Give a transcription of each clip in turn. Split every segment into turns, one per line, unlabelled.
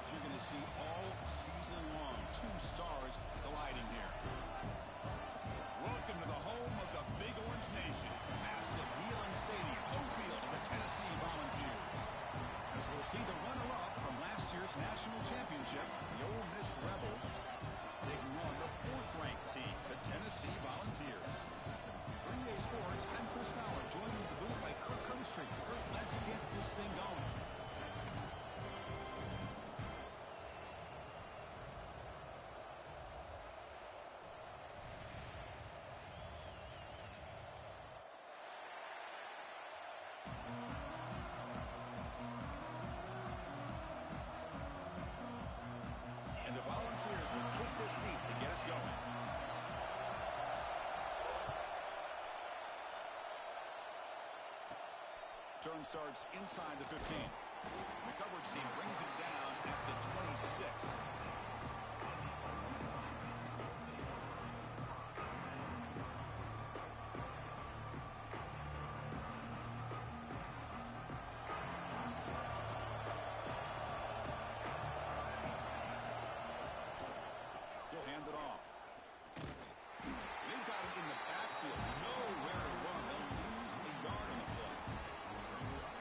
attitudes you're going to see all season long. Two stars colliding here. Welcome to the home of the Big Orange Nation. Massive Neyland Stadium, home field of the Tennessee Volunteers. As we'll see the runner-up from last year's national championship, the Ole Miss Rebels, taking on the fourth-ranked team, the Tennessee Volunteers. 3A Sports, I'm Chris Fowler, joined in the booth by Kirk Hermstreet. Kirk, let's get this thing going. And the Volunteers will kick this deep to get us going. Turn starts inside the 15. The coverage team brings him down at the 26. He'll hand it off. They've got him in the backfield. Nowhere to run. They'll lose a yard on the play.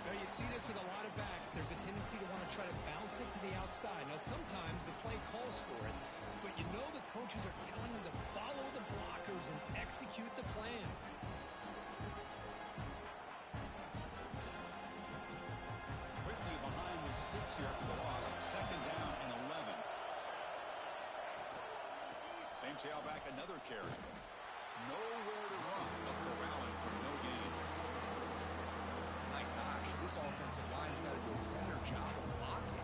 Now you see this with a lot of backs. There's a tendency to want to try to bounce it to the outside. Now sometimes the play calls for it, but you know the coaches are telling them to follow the blockers and execute the plan.
Quickly behind the sticks here after the loss. Second down and 11. Same tailback, another carry. Nowhere to run, but corralling for no gain.
My gosh, this offensive line's got to do a better job of blocking.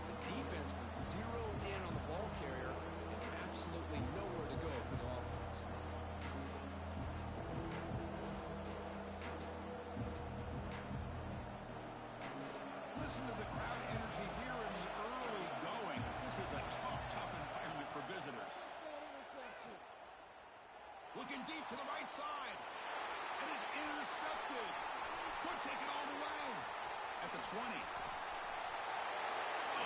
The defense was zeroed in on the ball carrier and absolutely nowhere to go for the offense.
Listen to the crowd energy here in the early going. This is a tough environment for visitors. Looking deep to the right side. It is intercepted. Could take it all the way. At the 20. Oh,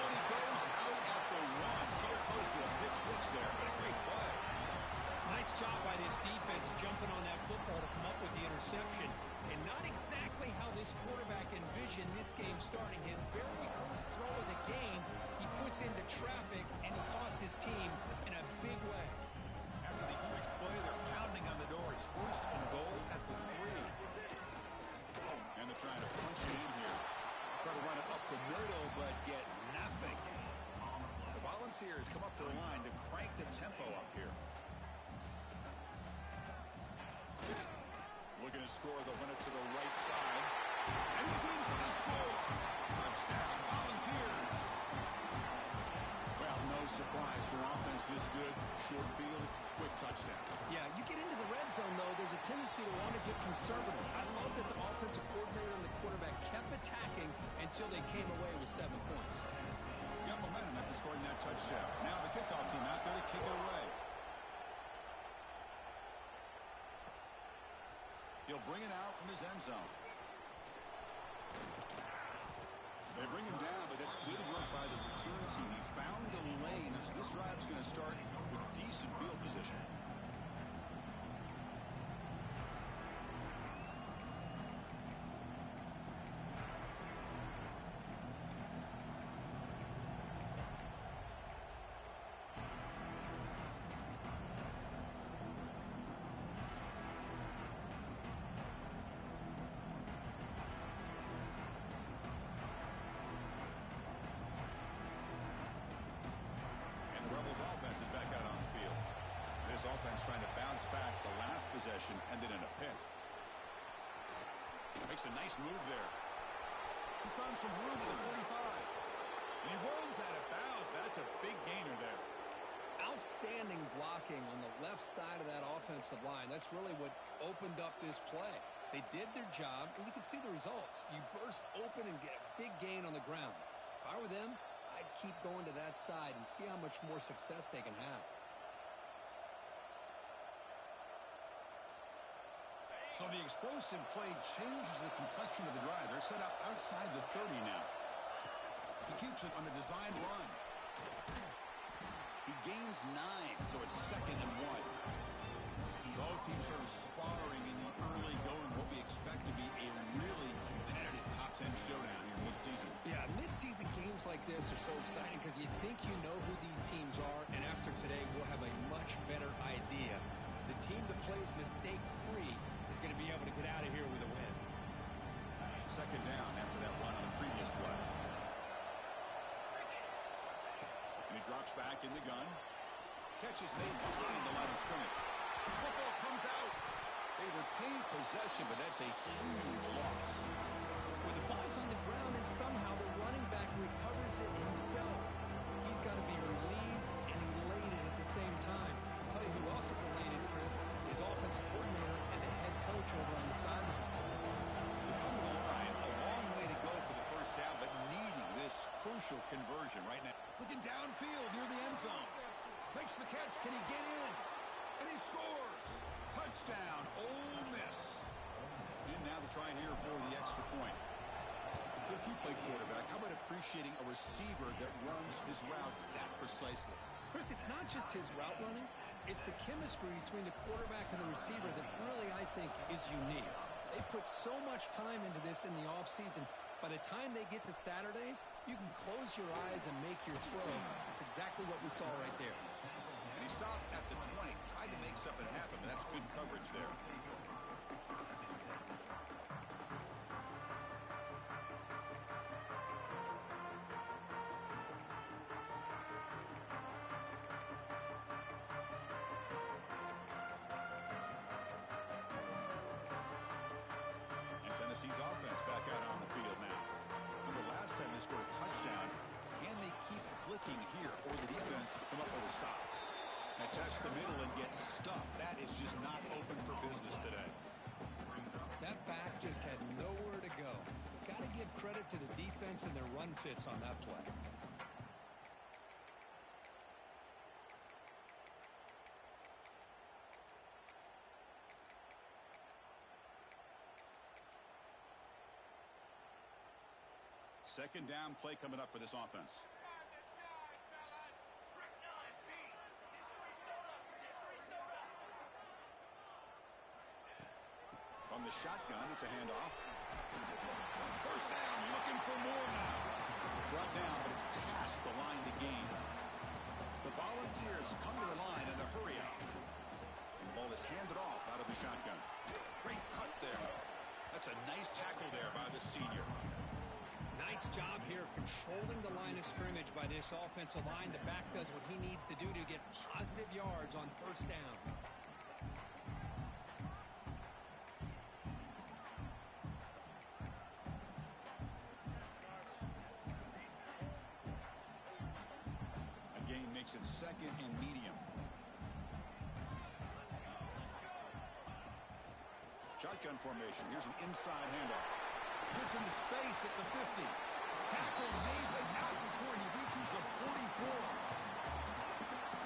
and he goes out at the 1. So close to a pick six there, but a great play.
Nice job by this defense jumping on that football to come up with the interception. And not exactly how this quarterback envisioned this game starting. His very first throw of the game, he puts into traffic, and he costs his team in a big way.
After the huge play, they're pounding on the door. It's first and goal at the 3. And they're trying to punch it in here. Try to run it up the middle, but get nothing. The Volunteers come up to the line to crank the tempo up here. Looking to score, they'll run it to the right side. And he's in for the score. Touchdown, Volunteers. Well, no surprise for offense this good. Short field, quick touchdown.
Yeah, you get into the red zone, though, there's a tendency to want to get conservative. I love that the offensive coordinator and the quarterback kept attacking until they came away with 7 points.
Got momentum after scoring that touchdown. Now the kickoff team out there to kick it away. He'll bring it out from his end zone. They bring him down, but that's good work by the return team. He found a lane, so this drive's going to start with decent field position. Offense is back out on the field. This offense trying to bounce back the last possession and then in a pick. Makes a nice move there. He's found some room at the 45. And he rolls that about. That's a big gainer there.
Outstanding blocking on the left side of that offensive line. That's really what opened up this play. They did their job, and you can see the results. You burst open and get a big gain on the ground. If I were them, I'd keep going to that side and see how much more success they can have.
So the explosive play changes the complexion of the drive. They're set up outside the 30 now. He keeps it on a designed run. He gains 9, so it's 2nd and 1. Both teams sort of sparring in the early going, what we expect to be a really competitive top 10 showdown here mid-season.
Yeah, mid-season games like this are so exciting because you think you know who these teams are, and after today we'll have a much better idea. The team that plays mistake-free is going to be able to get out of here with a win.
2nd down after that run on the previous play. And he drops back in the gun. Catch is made behind the line of scrimmage. Football comes out. They retain possession, but that's a huge loss.
When the ball's on the ground and somehow the running back recovers it himself, he's got to be relieved and elated at the same time. I'll tell you who else is elated, Chris, is offensive coordinator and the head coach over on the sideline.
They come to the line, a long way to go for the first down, but needing this crucial conversion right now. Looking downfield near the end zone. Makes the catch. Can he get in? And he scores. Touchdown, Ole Miss. And now the try here for the extra point. If you play quarterback, how about appreciating a receiver that runs his routes that precisely?
Chris, it's not just his route running. It's the chemistry between the quarterback and the receiver that really, I think, is unique. They put so much time into this in the offseason. By the time they get to Saturdays, you can close your eyes and make your throw. It's exactly what we saw right there.
And he stopped at the 20. Tried to make something happen, but that's good coverage there. Tennessee's offense back out on the field now. Remember last time they scored a touchdown. Can they keep clicking here, or the defense come up with a stop? They test the middle and get stuffed. That is just not open for business today.
That back just had nowhere to go. Got to give credit to the defense and their run fits on that play.
Second down play coming up for this offense. On the shotgun, it's a handoff. First down, looking for more now. Brought down, but it's past the line to gain. The Volunteers come to the line in the hurry out. And the ball is handed off out of the shotgun. Great cut there. That's a nice tackle there by the senior.
Nice job here of controlling the line of scrimmage by this offensive line. The back does what he needs to do to get positive yards on first down.
Again, makes it 2nd and medium. Shotgun formation. Here's an inside handoff. Gets into space at the 50. Tackle made, but not before he reaches the 44.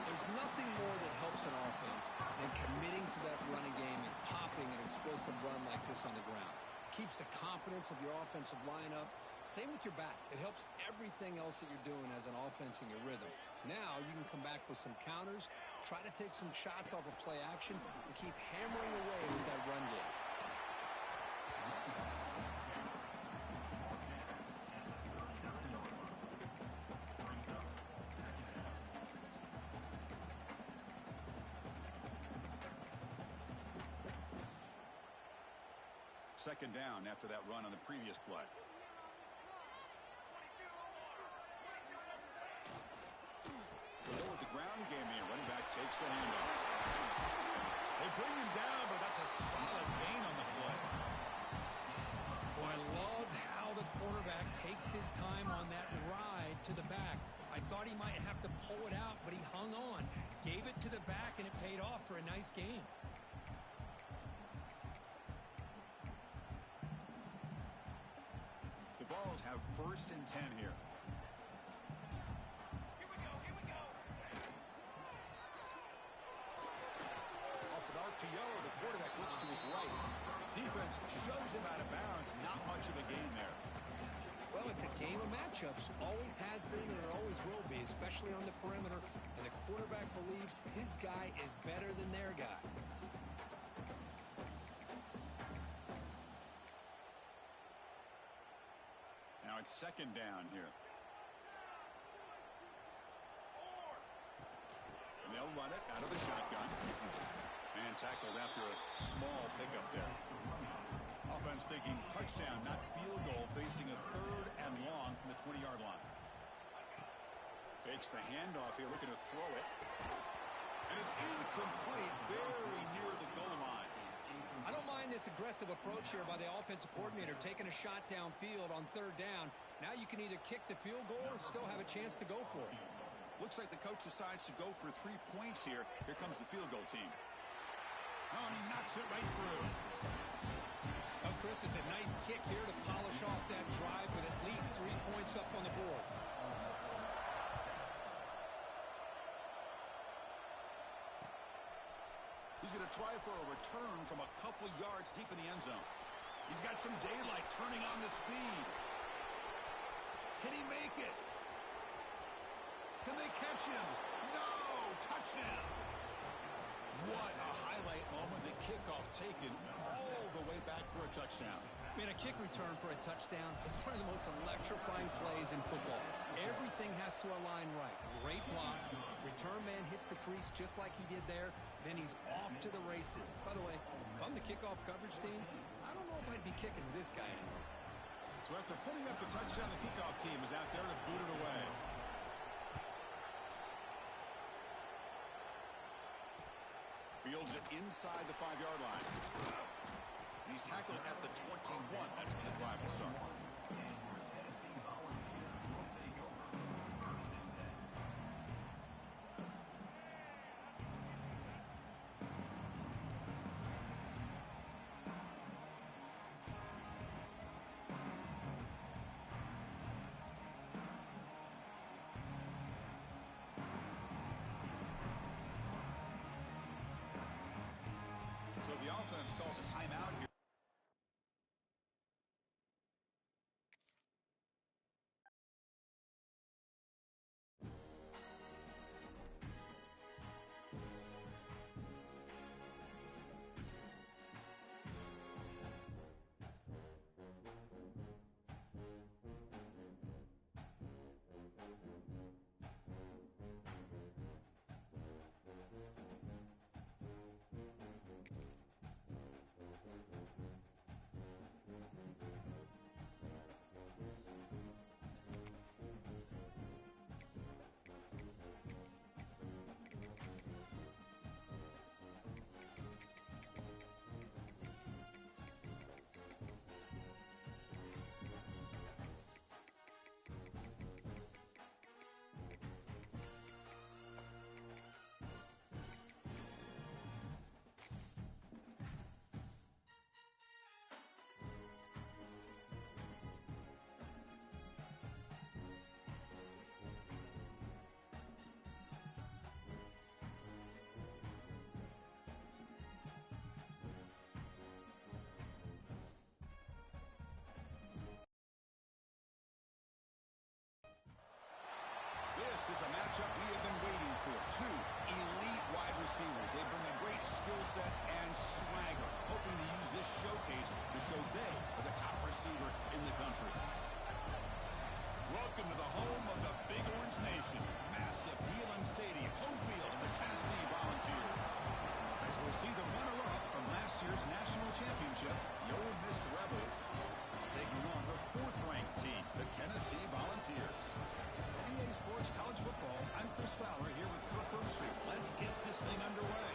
There's nothing more that helps an offense than committing to that running game and popping an explosive run like this on the ground. Keeps the confidence of your offensive lineup. Same with your back. It helps everything else that you're doing as an offense in your rhythm. Now you can come back with some counters, try to take some shots off of play action, and keep hammering away with that run game.
Second down after that run on the previous play. Below with the ground game here. Running back takes the handoff. They bring him down, but that's a solid gain on the play.
Boy, I love how the quarterback takes his time on that ride to the back. I thought he might have to pull it out, but he hung on. Gave it to the back, and it paid off for a nice gain.
The Vols have 1st and 10 here. Off an RPO, the quarterback looks to his right. Defense shoves him out of bounds. Not much of a gain there.
Well, it's a game of matchups. Always has been and it always will be, especially on the perimeter. And the quarterback believes his guy is better than their guy.
Now it's second down here. And they'll run it out of the shotgun. And tackled after a small pickup there. Offense thinking touchdown, not field goal, facing a 3rd and long from the 20-yard line. Fakes the handoff here, looking to throw it. And it's incomplete, very near the goal line.
I don't mind this aggressive approach here by the offensive coordinator, taking a shot downfield on 3rd down. Now you can either kick the field goal or still have a chance to go for it.
Looks like the coach decides to go for 3 points here. Here comes the field goal team. Oh, and he knocks it right through.
Well, Chris, it's a nice kick here to polish off that drive with at least 3 points up on the board.
He's going to try for a return from a couple yards deep in the end zone. He's got some daylight, turning on the speed. Can he make it? Can they catch him? No! Touchdown! What a highlight moment. The kickoff taken all the way back for a touchdown.
Man, a kick return for a touchdown is one of the most electrifying plays in football. Everything has to align right. Great blocks. Return man hits the crease just like he did there. Then he's off to the races. By the way, if I'm the kickoff coverage team, I don't know if I'd be kicking to this guy anymore.
So after putting up a touchdown, the kickoff team is out there to boot it away. Fields it inside the 5-yard line. And he's tackled at the 21. That's when the drive will start. So the offense calls a timeout here. This is a matchup we have been waiting for. 2 elite wide receivers. They bring a great skill set and swagger, hoping to use this showcase to show they are the top receiver in the country. Welcome to the home of the Big Orange Nation. Massive Wheeling Stadium, home field of the Tennessee Volunteers. As we'll see the runner-up from last year's national championship, the Ole Miss Rebels, taking on the 4th-ranked team, the Tennessee Volunteers. EA Sports College Football, I'm Chris Fowler here with Kirk Herbstreit. Let's get this thing underway.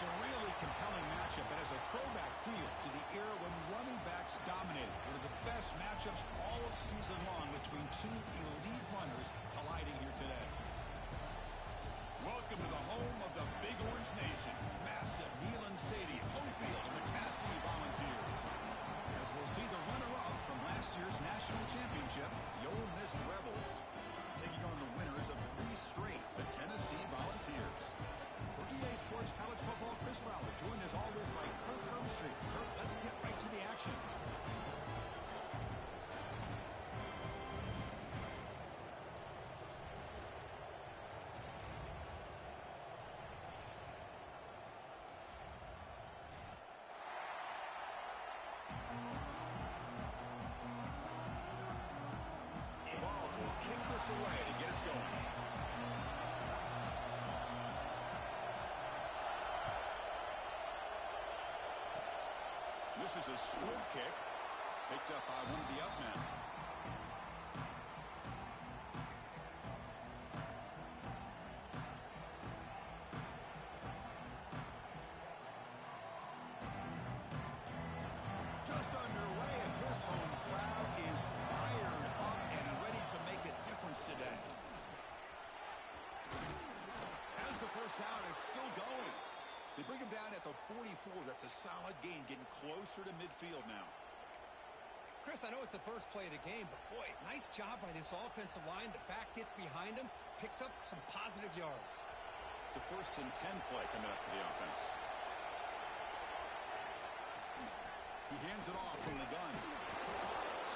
It's a really compelling matchup that has a throwback feel to the era when running backs dominated. One of the best matchups all of season long between two elite runners colliding here today. Welcome to the home of the Big Orange Nation. Massive Neyland Stadium, home field of the Tennessee Volunteers. As we'll see the runner-up from last year's national championship, the Ole Miss Rebels, taking on the winners of 3 straight, the Tennessee Volunteers. For EA Sports College Football, Chris Fowler, joined as always by Kirk Herbstreit. Kirk, let's get right to the action. Balls will kick this away to get us going. This is a squib kick, picked up by one of the up men. Just underway, and this home crowd is fired up and ready to make a difference today. As the first down is still going. They bring him down at the 44. That's a solid gain, getting closer to midfield now.
Chris, I know it's the first play of the game, but boy, nice job by this offensive line. The back gets behind him, picks up some positive yards.
It's a 1st and 10 play coming up for the offense. He hands it off from the gun.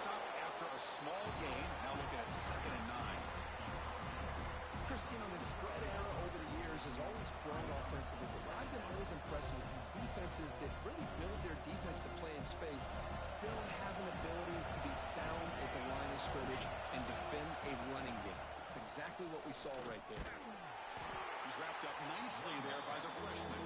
Stopped after a small gain. Now looking at 2nd and 9.
Chris, you know, the spread era over the years has always grown offensively, but what I've been always impressed with defenses that really build their defense to play in space still have an ability to be sound at the line of scrimmage and defend a running game. It's exactly what we saw right there.
He's wrapped up nicely there by the freshman.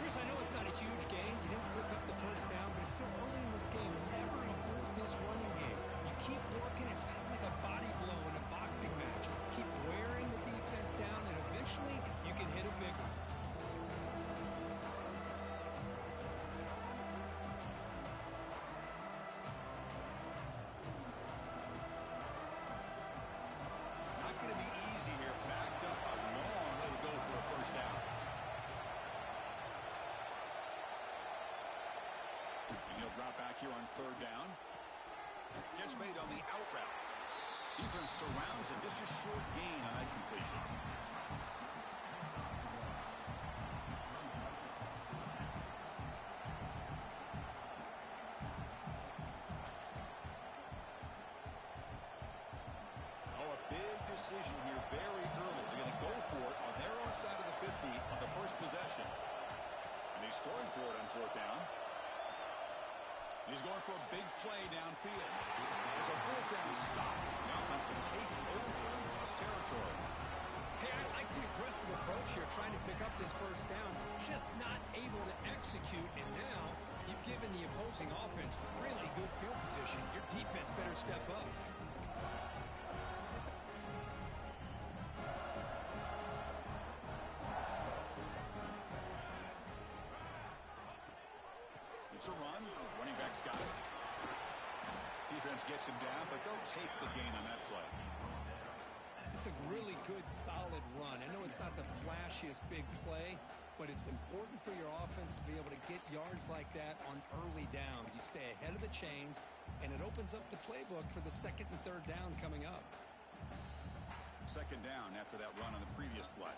Chris, I know it's not a huge gain. You didn't pick up the first down, but it's still early in this game. Never abort this running game. You keep working. It's kind of like a body blow in a boxing match. Keep wearing the defense down, and eventually you can hit a big one.
Not going to be easy here. Backed up a long way to go for a first down. And he'll drop back here on 3rd down. Catch made on the out route. Defense surrounds him. Just a short gain on that completion. Oh, a big decision here very early. They're going to go for it on their own side of the 50 on the first possession. And he's throwing for it on 4th down. He's going for a big play downfield. There's a 4th down stop. The offense will take over Lost territory.
Hey, I like the aggressive approach here, trying to pick up this first down. Just not able to execute, and now you've given the opposing offense really good field position. Your defense better step up.
It's a run. Running back's got it. Defense gets him down, but they'll take the gain on that play.
It's a really good, solid run. I know it's not the flashiest big play, but it's important for your offense to be able to get yards like that on early downs. You stay ahead of the chains, and it opens up the playbook for the 2nd and 3rd down coming up.
2nd down after that run on the previous play.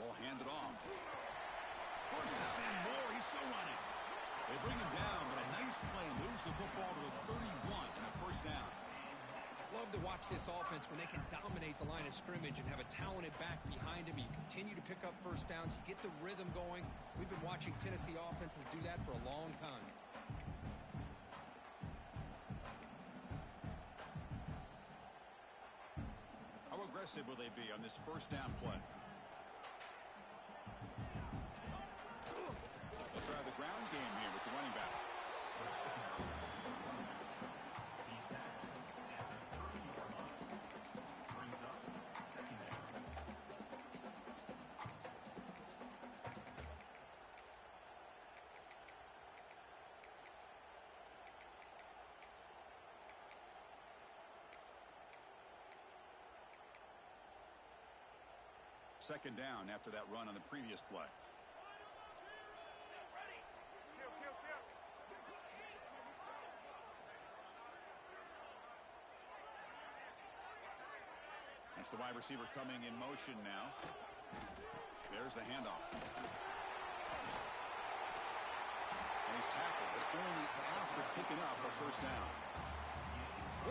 Ball handed off. First down and more. He's still running. They bring him down, but a nice play moves the football to the 31 and a first down.
Love to watch this offense when they can dominate the line of scrimmage and have a talented back behind him. You continue to pick up first downs. You get the rhythm going. We've been watching Tennessee offenses do that for a long time.
How aggressive will they be on this first down play? They'll try the ground game here with the running back. second down after that run on the previous play. That's the wide receiver coming in motion now. There's the handoff. And he's tackled, but only after picking up a first down.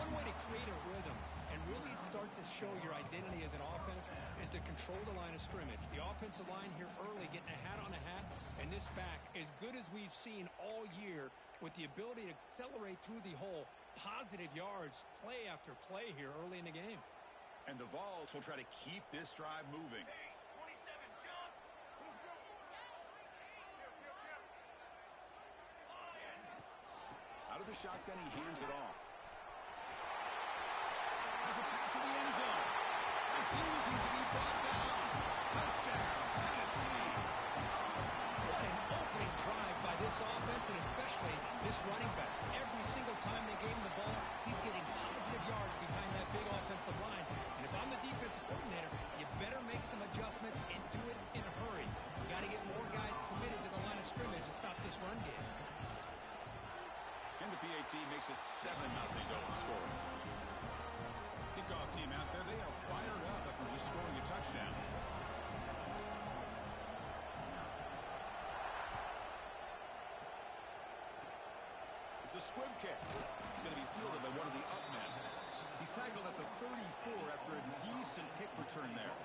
One way to create a rhythm and really start to show your identity as an offense is to control the line of scrimmage. The offensive line here early getting a hat on a hat, and this back as good as we've seen all year with the ability to accelerate through the hole. Positive yards, play after play here early in the game.
And the Vols will try to keep this drive moving. Out of the shotgun, he hands it off. Has it back to the end zone. Refusing to be brought down. Touchdown, Tennessee.
What an opening drive by this offense, and especially this running back. Every single time they gave him the ball, he's getting positive yards behind that big offensive line. And if I'm the defensive coordinator, you better make some adjustments and do it in a hurry. You got to get more guys committed to the line of scrimmage to stop this run game.
And the PAT makes it 7-0 Golden score. Kickoff team out there, they are fired up after just scoring a touchdown. It's a squib kick. It's going to be fielded by one of the up men. He's tackled at the 34 after a decent kick return there.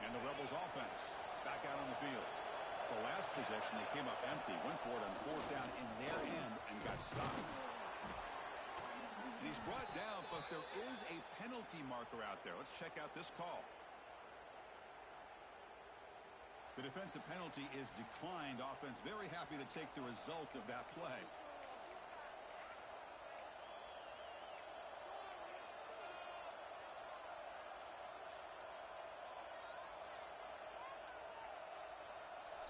And the Rebels offense back out on the field. The last possession, they came up empty, went for it on fourth down in their end and got stopped. And he's brought down, but there is a penalty marker out there. Let's check out this call. The defensive penalty is declined. Offense very happy to take the result of that play.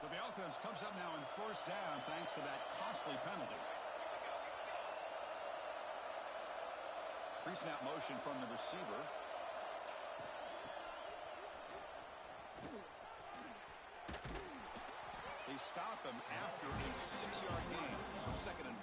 So the offense comes up now in first down thanks to that costly penalty. Pre-snap motion from the receiver. They stop him after a 6-yard gain. So second and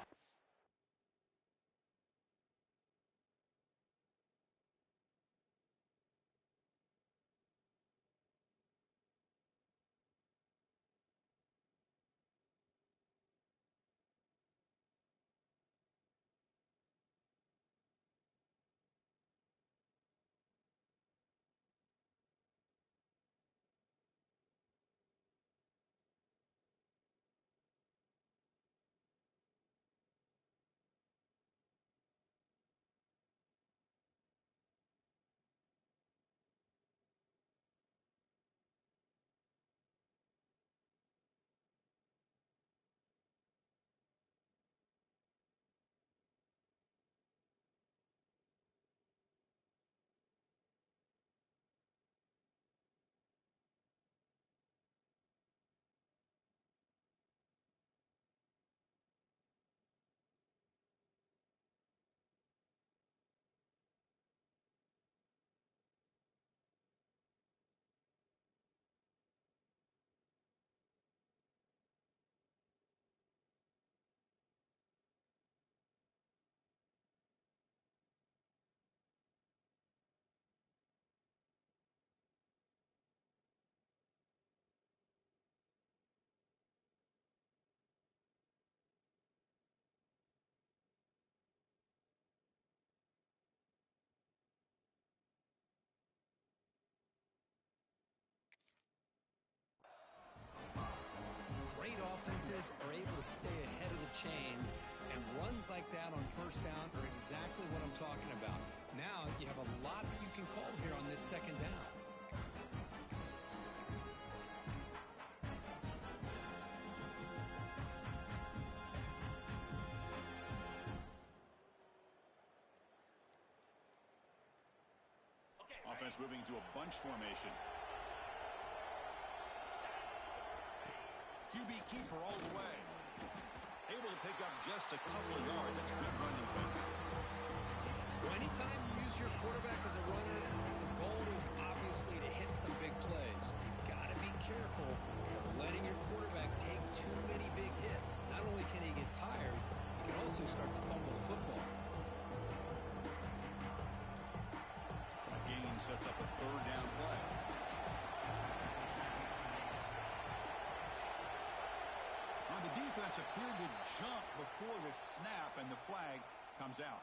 Great offenses are able to stay ahead of the chains, and runs like that on first down are exactly what I'm talking about. Now you have a lot that you can call here on this second down.
defense moving into a bunch formation. QB keeper all the way. Able to pick up just a couple of yards. That's good run defense.
Well, anytime you use your quarterback as a runner, the goal is obviously to hit some big plays. You've got to be careful of letting your quarterback take too many big hits. Not only can he get tired, he can also start to fumble the football.
A gain sets up a third down play. The defense appeared to jump before the snap, and the flag comes out.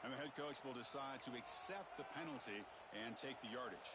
And the head coach will decide to accept the penalty and take the yardage.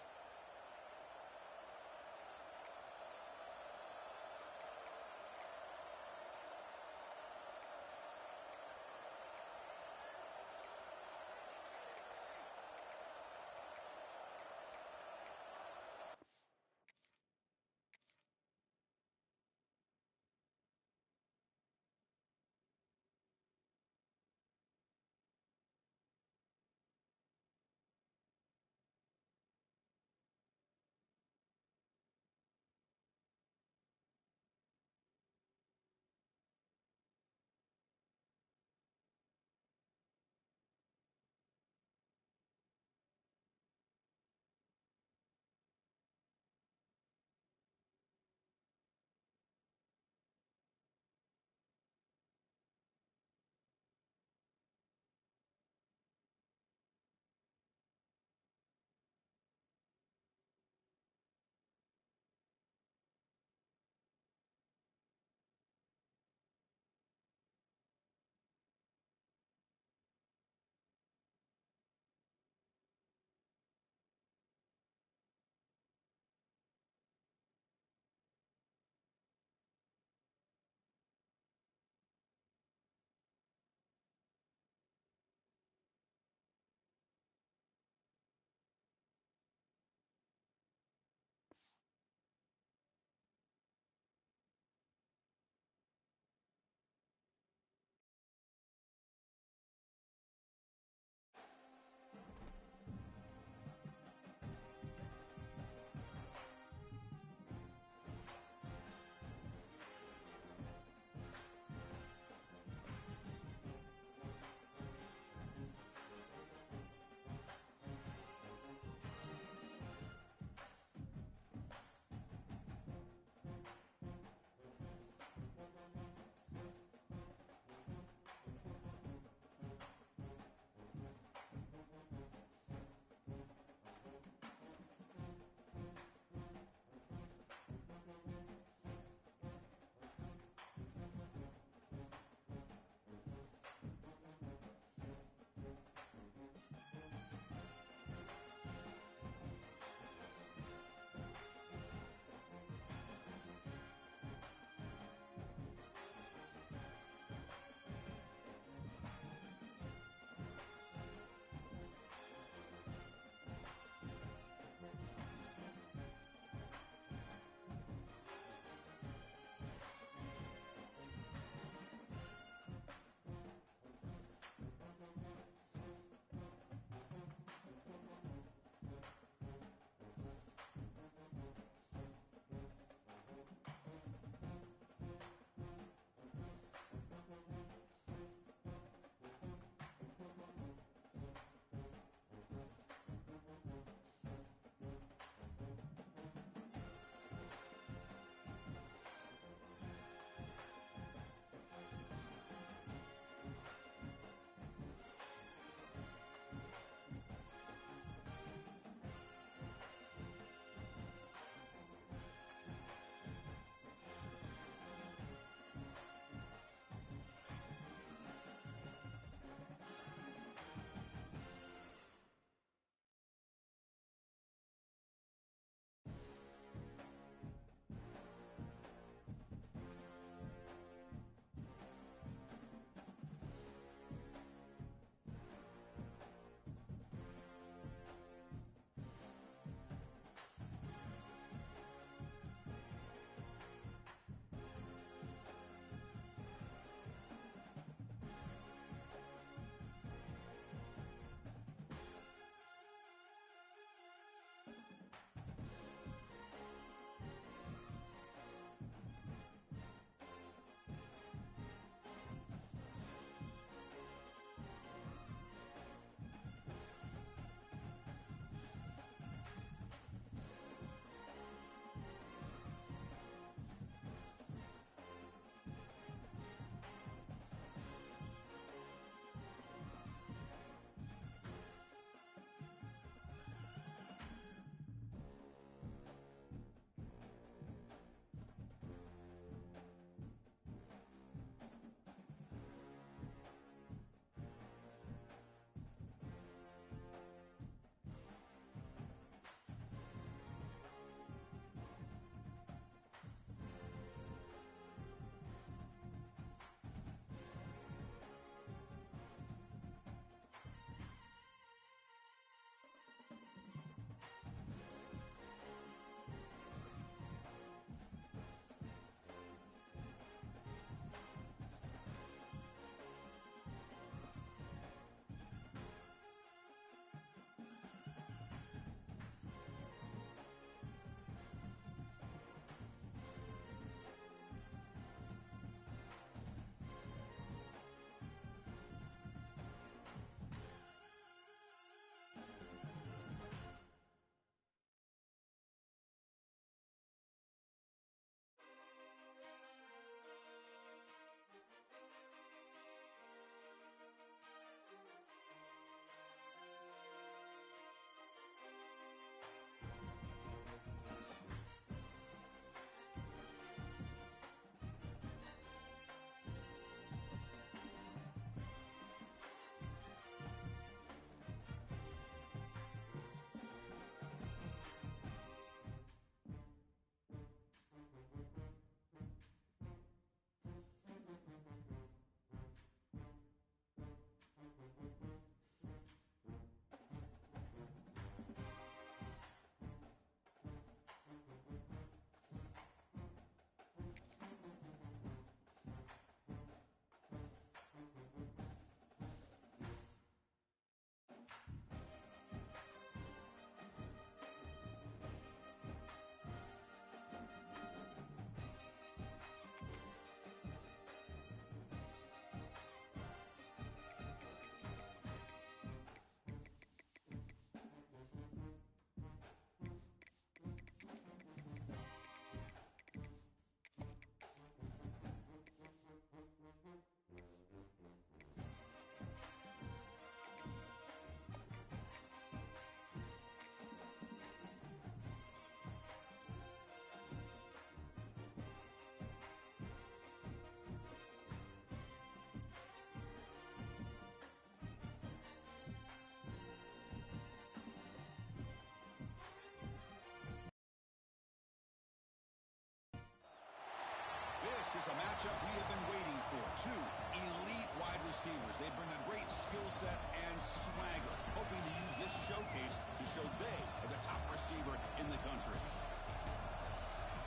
This is a matchup we have been waiting for. Two elite wide receivers. They bring a great skill set and swagger, hoping to use this showcase to show they are the top receiver in the country.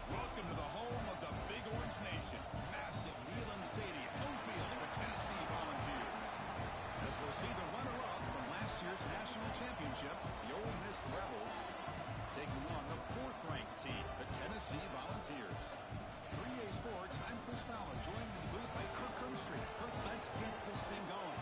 Welcome to the home of the Big Orange Nation. Massive Neyland Stadium, home field of the Tennessee Volunteers. As we'll see the runner-up from last year's national championship, the Ole Miss Rebels, taking on the fourth-ranked team, the Tennessee Volunteers. 3A Sports, I'm Chris Fowler, joined in the booth by Kirk Hermstreet. Kirk, let's get this thing going.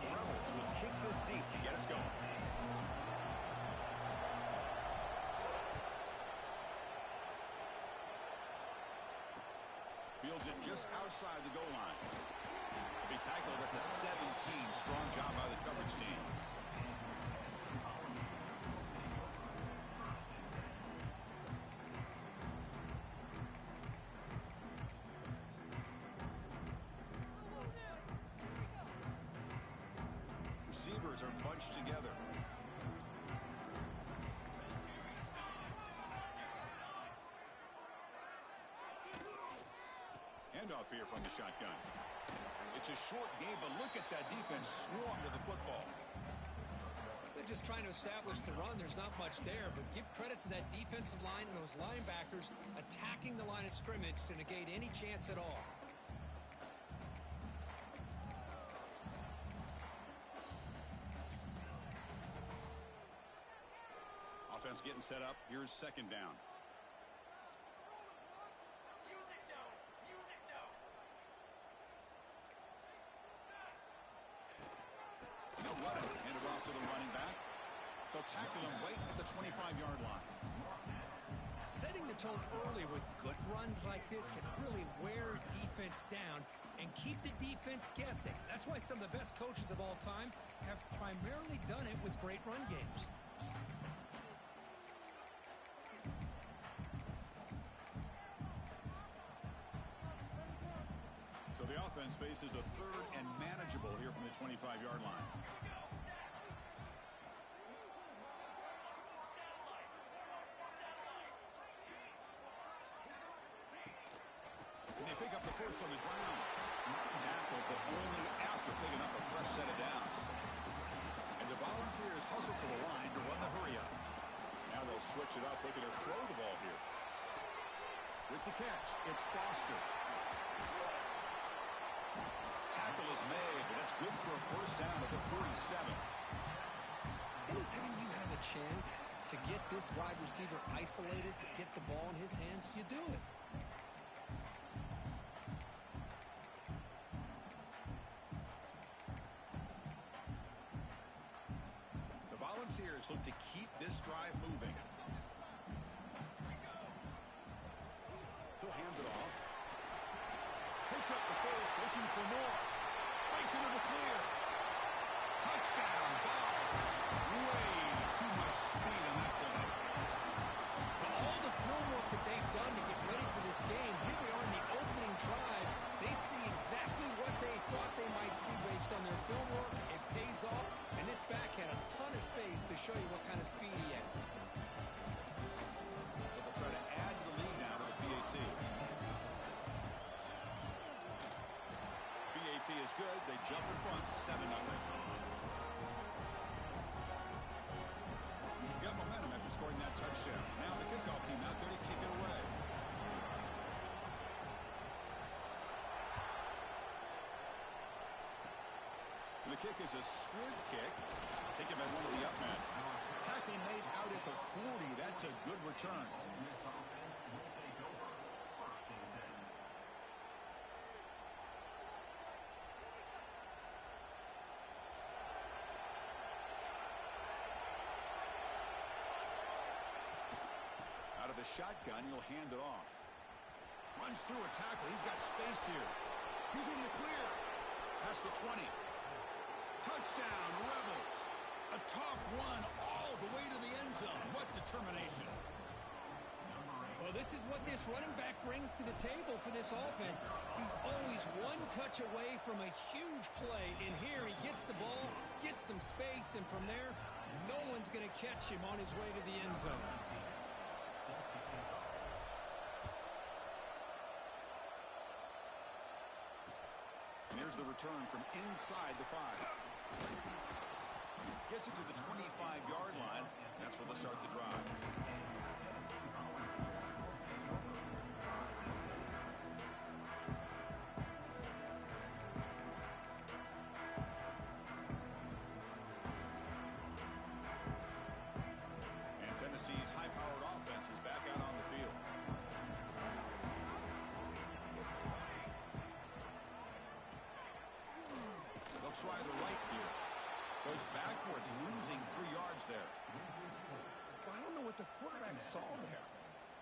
The Rebels will kick this deep to get us going.
Fields it just outside the goal line. He'll be tackled at the 17. Strong job by the coverage team. Receivers are bunched together. Handoff here from the shotgun. It's a short game, but look at that defense swarm to the football.
They're just trying to establish the run. There's not much there, but give credit to that defensive line and those linebackers attacking the line of scrimmage to negate any chance at all.
Offense getting set up. Here's second down. No running. Hand it off to the running back. They'll tackle him right at the 25-yard line.
Setting the tone early with good runs like this can really wear defense down and keep the defense guessing. That's why some of the best coaches of all time have primarily done it with great run games.
So the offense faces a third and manageable here from the 25-yard line. Can they pick up the first on the ground? Tackle, but only after picking up a fresh set of downs. And the Volunteers hustle to the line to run the hurry up. Now they'll switch it up, looking to throw the ball here. With the catch, it's Foster. Tackle is made, but that's good for a first down at the 47.
Anytime you have a chance to get this wide receiver isolated, to get the ball in his hands, you do it.
The Volunteers look to keep this drive moving. He'll hand it off. Picks up the first, looking for more. Breaks into the clear. Touchdown, Vols. Way too much speed on that play.
For all the film work that they've done to get ready for this game, here we are in the opening drive. They see exactly what they thought they might see based on their film work. It pays off, and this back had a ton of space to show you what kind of speed he has.
They'll try to add to the lead now with the PAT. PAT is good. They jump in front, 7-0. Got momentum after scoring that touchdown. Now the kickoff team out there to kick it away. And the kick is a squib kick. Taken by one of the up men. Tackle made out at the 40. That's a good return. Out of the shotgun, he'll hand it off. Runs through a tackle. He's got space here. He's in the clear. Past the 20. Touchdown, Rebels. A tough run all the way to the end zone. What determination.
Well, this is what this running back brings to the table for this offense. He's always one touch away from a huge play. And here he gets the ball, gets some space, and from there, no one's going to catch him on his way to the end zone.
And here's the return from inside the 5. Gets it to the 25-yard line. That's where they'll start the drive. And Tennessee's high-powered offense is back out on the field. They'll try the right here. Goes backwards, losing 3 yards there.
Well, I don't know what the quarterback saw there.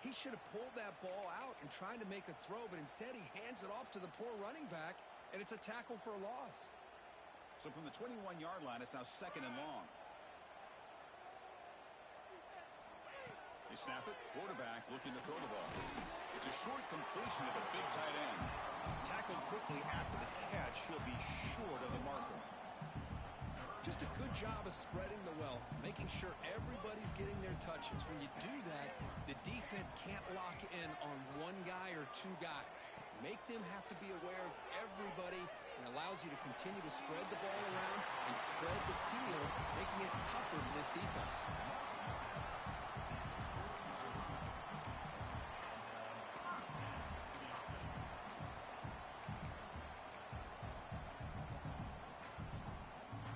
He should have pulled that ball out and tried to make a throw, but instead he hands it off to the poor running back, and it's a tackle for a loss.
So from the 21-yard line, it's now 2nd and long. They snap it. Quarterback looking to throw the ball. It's a short completion to the big tight end.
Tackled quickly after the catch. He'll be short of the marker.
Just a good job of spreading the wealth, making sure everybody's getting their touches. When you do that, the defense can't lock in on one guy or 2 guys. Make them have to be aware of everybody, and allows you to continue to spread the ball around and spread the field, making it tougher for this defense.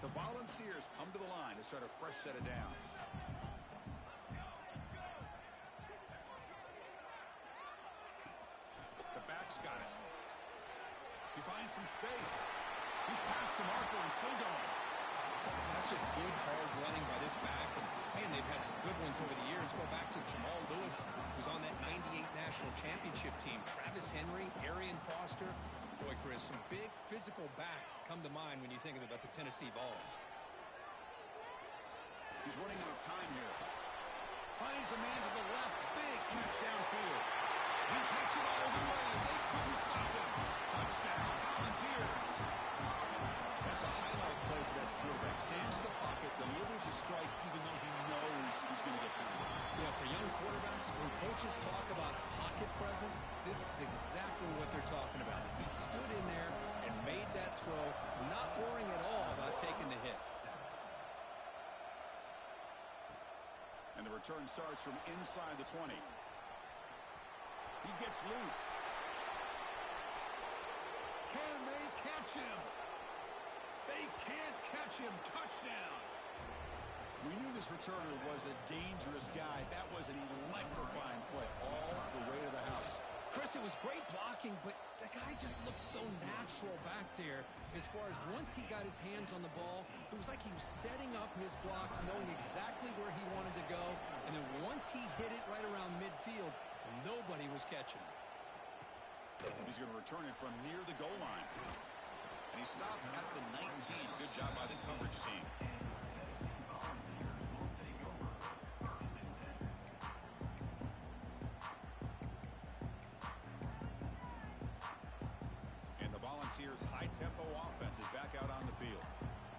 Volunteers come to the line to start a fresh set of downs. The back's got it. He finds some space. He's past the marker and still going.
That's just good, hard running by this back. And, man, they've had some good ones over the years. Go back to Jamal Lewis, who's on that 98 National Championship team. Travis Henry, Arian Foster. Boy, Chris, some big physical backs come to mind when you think about the Tennessee Vols.
He's running out of time here. Finds a man to the left. Big catch downfield. He takes it all the way. They couldn't stop him. Touchdown, Volunteers. That's a highlight play for that quarterback. Stands in the pocket, delivers a strike even though he knows he's going to get pounded.
Yeah, for young quarterbacks, when coaches talk about pocket presence, this is exactly what they're talking about. He stood in there and made that throw, not worrying at all about taking the hit.
And the return starts from inside the 20. He gets loose. Can they catch him? They can't catch him. Touchdown. We knew this returner was a dangerous guy. That was an electrifying play all the way to the house.
Chris, it was great blocking, but the guy just looked so natural back there as far as once he got his hands on the ball, it was like he was setting up his blocks, knowing exactly where he wanted to go, and then once he hit it right around midfield, nobody was catching him.
He's going to return it from near the goal line. And he stopped at the 19. Good job by the coverage team. And the Volunteers' high-tempo offense is back out on the field.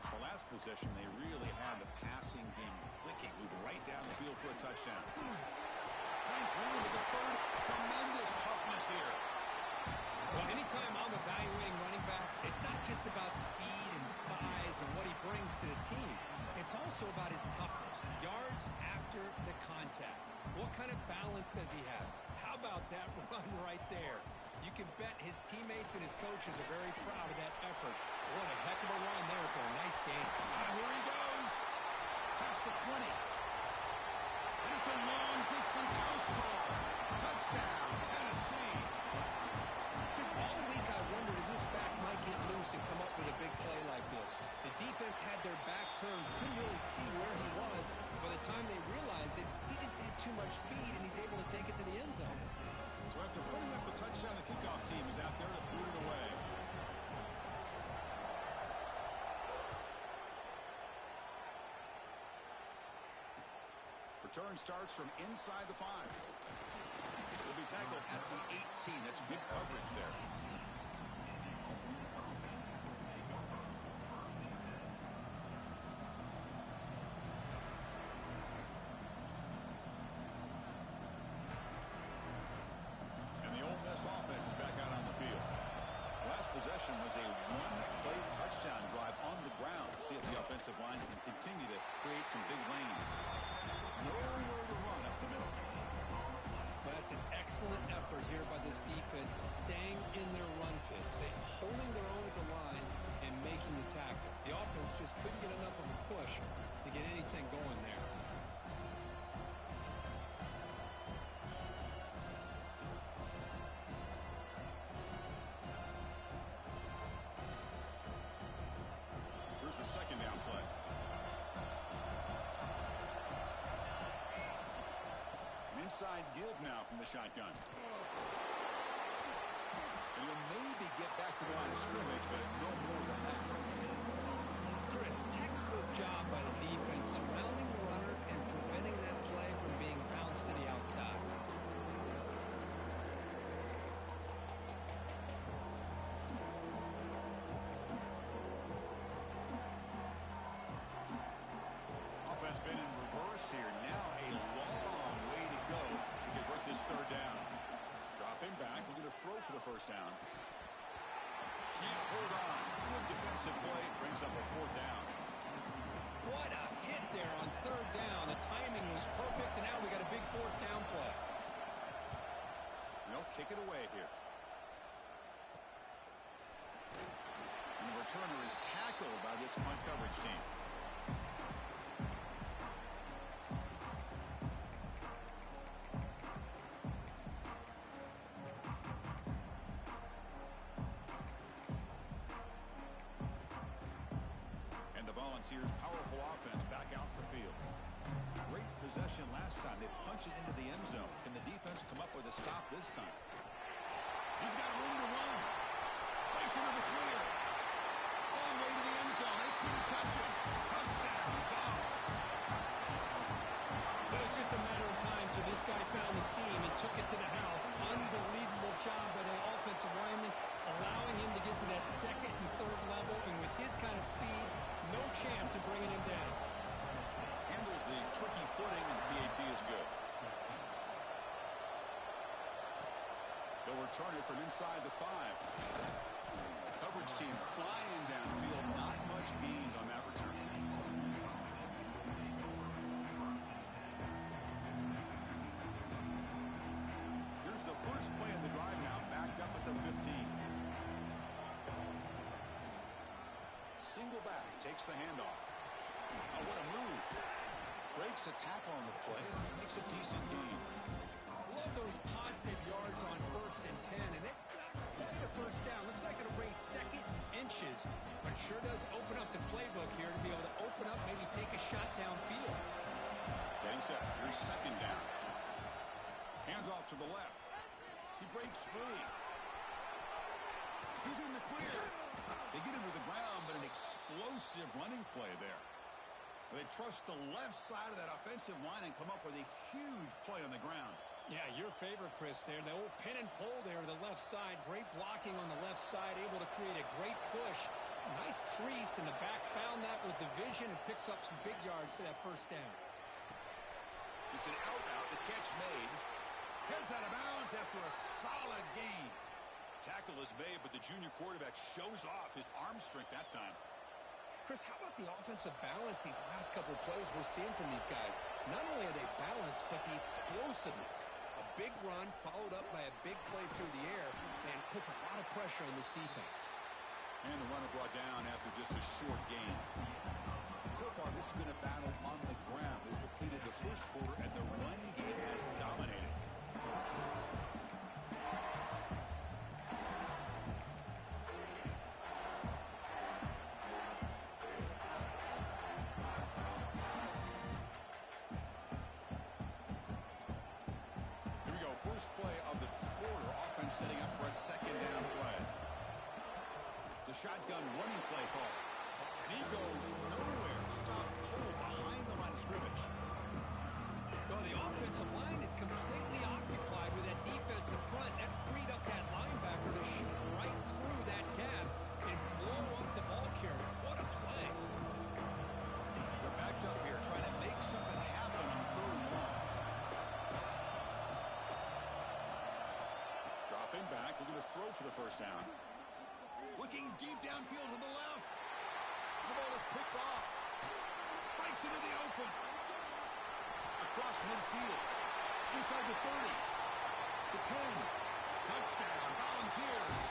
The last possession, they really had the passing game clicking. Moved right down the field for a touchdown. Finds room to the 3rd. Tremendous toughness here.
Well, anytime I'm evaluating running backs, it's not just about speed and size and what he brings to the team. It's also about his toughness. Yards after the contact. What kind of balance does he have? How about that run right there? You can bet his teammates and his coaches are very proud of that effort. What a heck of a run there for a nice game.
Here he goes. Past the 20. And it's a long-distance house call. Touchdown, Tennessee.
Just all week I wondered if this back might get loose and come up with a big play like this. The defense had their back turned, couldn't really see where he was. By the time they realized it, he just had too much speed, and he's able to take it to the end zone.
So after putting up a touchdown, the kickoff team is out there to boot it away. Return starts from inside the 5.
be tackled at the 18. That's good coverage there. And the Ole Miss offense is back out on the field. Last possession was a one-play touchdown drive on the ground. See if the offensive line can continue to create some big lanes. Nowhere to run up the middle.
That's an excellent effort here by this defense, staying in their run fits, holding their own at the line and making the tackle. The offense just couldn't get enough of a push to get anything going there.
Here's the second down play. Inside give now from the shotgun. And he'll maybe get back to the line of scrimmage, but no more than that.
Chris, textbook job by the defense, surrounding the runner and preventing that play from being bounced to the outside.
Offense been in reverse here. Now a long way to go to convert this third down. Dropping back, looking to throw for the first down. Can't hold on. Good defensive play brings up a fourth down.
What a hit there on third down. The timing was perfect, and now we got a big fourth down play.
They'll kick it away here. And the returner is tackled by this punt coverage team. Volunteers' powerful offense back out in the field. Great possession last time. They punch it into the end zone. Can the defense come up with a stop this time? He's got room to run. Breaks into the clear. All the way to the end zone. They couldn't catch him. Touchdown, Vols.
But it's just a matter of time till this guy found the seam and took it to the house. Unbelievable job by the offensive lineman, allowing him to get to that second and third level, and with his kind of speed, no chance of bringing him down.
Handles the tricky footing, and the PAT is good. They'll return it from inside the 5. Coverage team flying downfield. Not much gained on that return. Here's the first play of the drive now, backed up at the 15. Single back, takes the handoff. Oh, what a move. Breaks a tackle on the play and makes a decent gain.
Love those positive yards on 1st and 10, and it's not quite a first down. Looks like it'll raise second inches, but sure does open up the playbook here to be able to open up, maybe take a shot downfield.
Getting set. Here's second down. Hands off to the left. He breaks free. He's in the clear. They get him to the ground, but an explosive running play there. They trust the left side of that offensive line and come up with a huge play on the ground.
Yeah, your favorite, Chris, there. The old pin and pull there to the left side. Great blocking on the left side, able to create a great push. Nice crease in the back. Found that with the vision and picks up some big yards for that first down.
It's an out-out. The catch made. Heads out of bounds after a solid gain. Tackle is made, but the junior quarterback shows off his arm strength that time.
Chris, how about the offensive balance these last couple of plays we're seeing from these guys? Not only are they balanced, but the explosiveness. A big run followed up by a big play through the air and puts a lot of pressure on this defense.
And the runner brought down after just a short gain. So far, this has been a battle on the ground. They've completed the first quarter, and the run game has dominated. First play of the quarter, offense setting up for a second down play. The shotgun running play call. And he goes nowhere. Stop cold behind the line of scrimmage.
Well, the offensive line is completely occupied with that defense
defensive front. That freed up that linebacker to shoot right through that gap and blow up the ball carrier. What a play.
They're backed up here trying to make something happen on 3rd and 1. Dropping back, looking to throw for the first down. Looking deep downfield to the left. The ball is picked off. Breaks into the open. Across midfield. Inside the 30. The 10. Touchdown, Volunteers.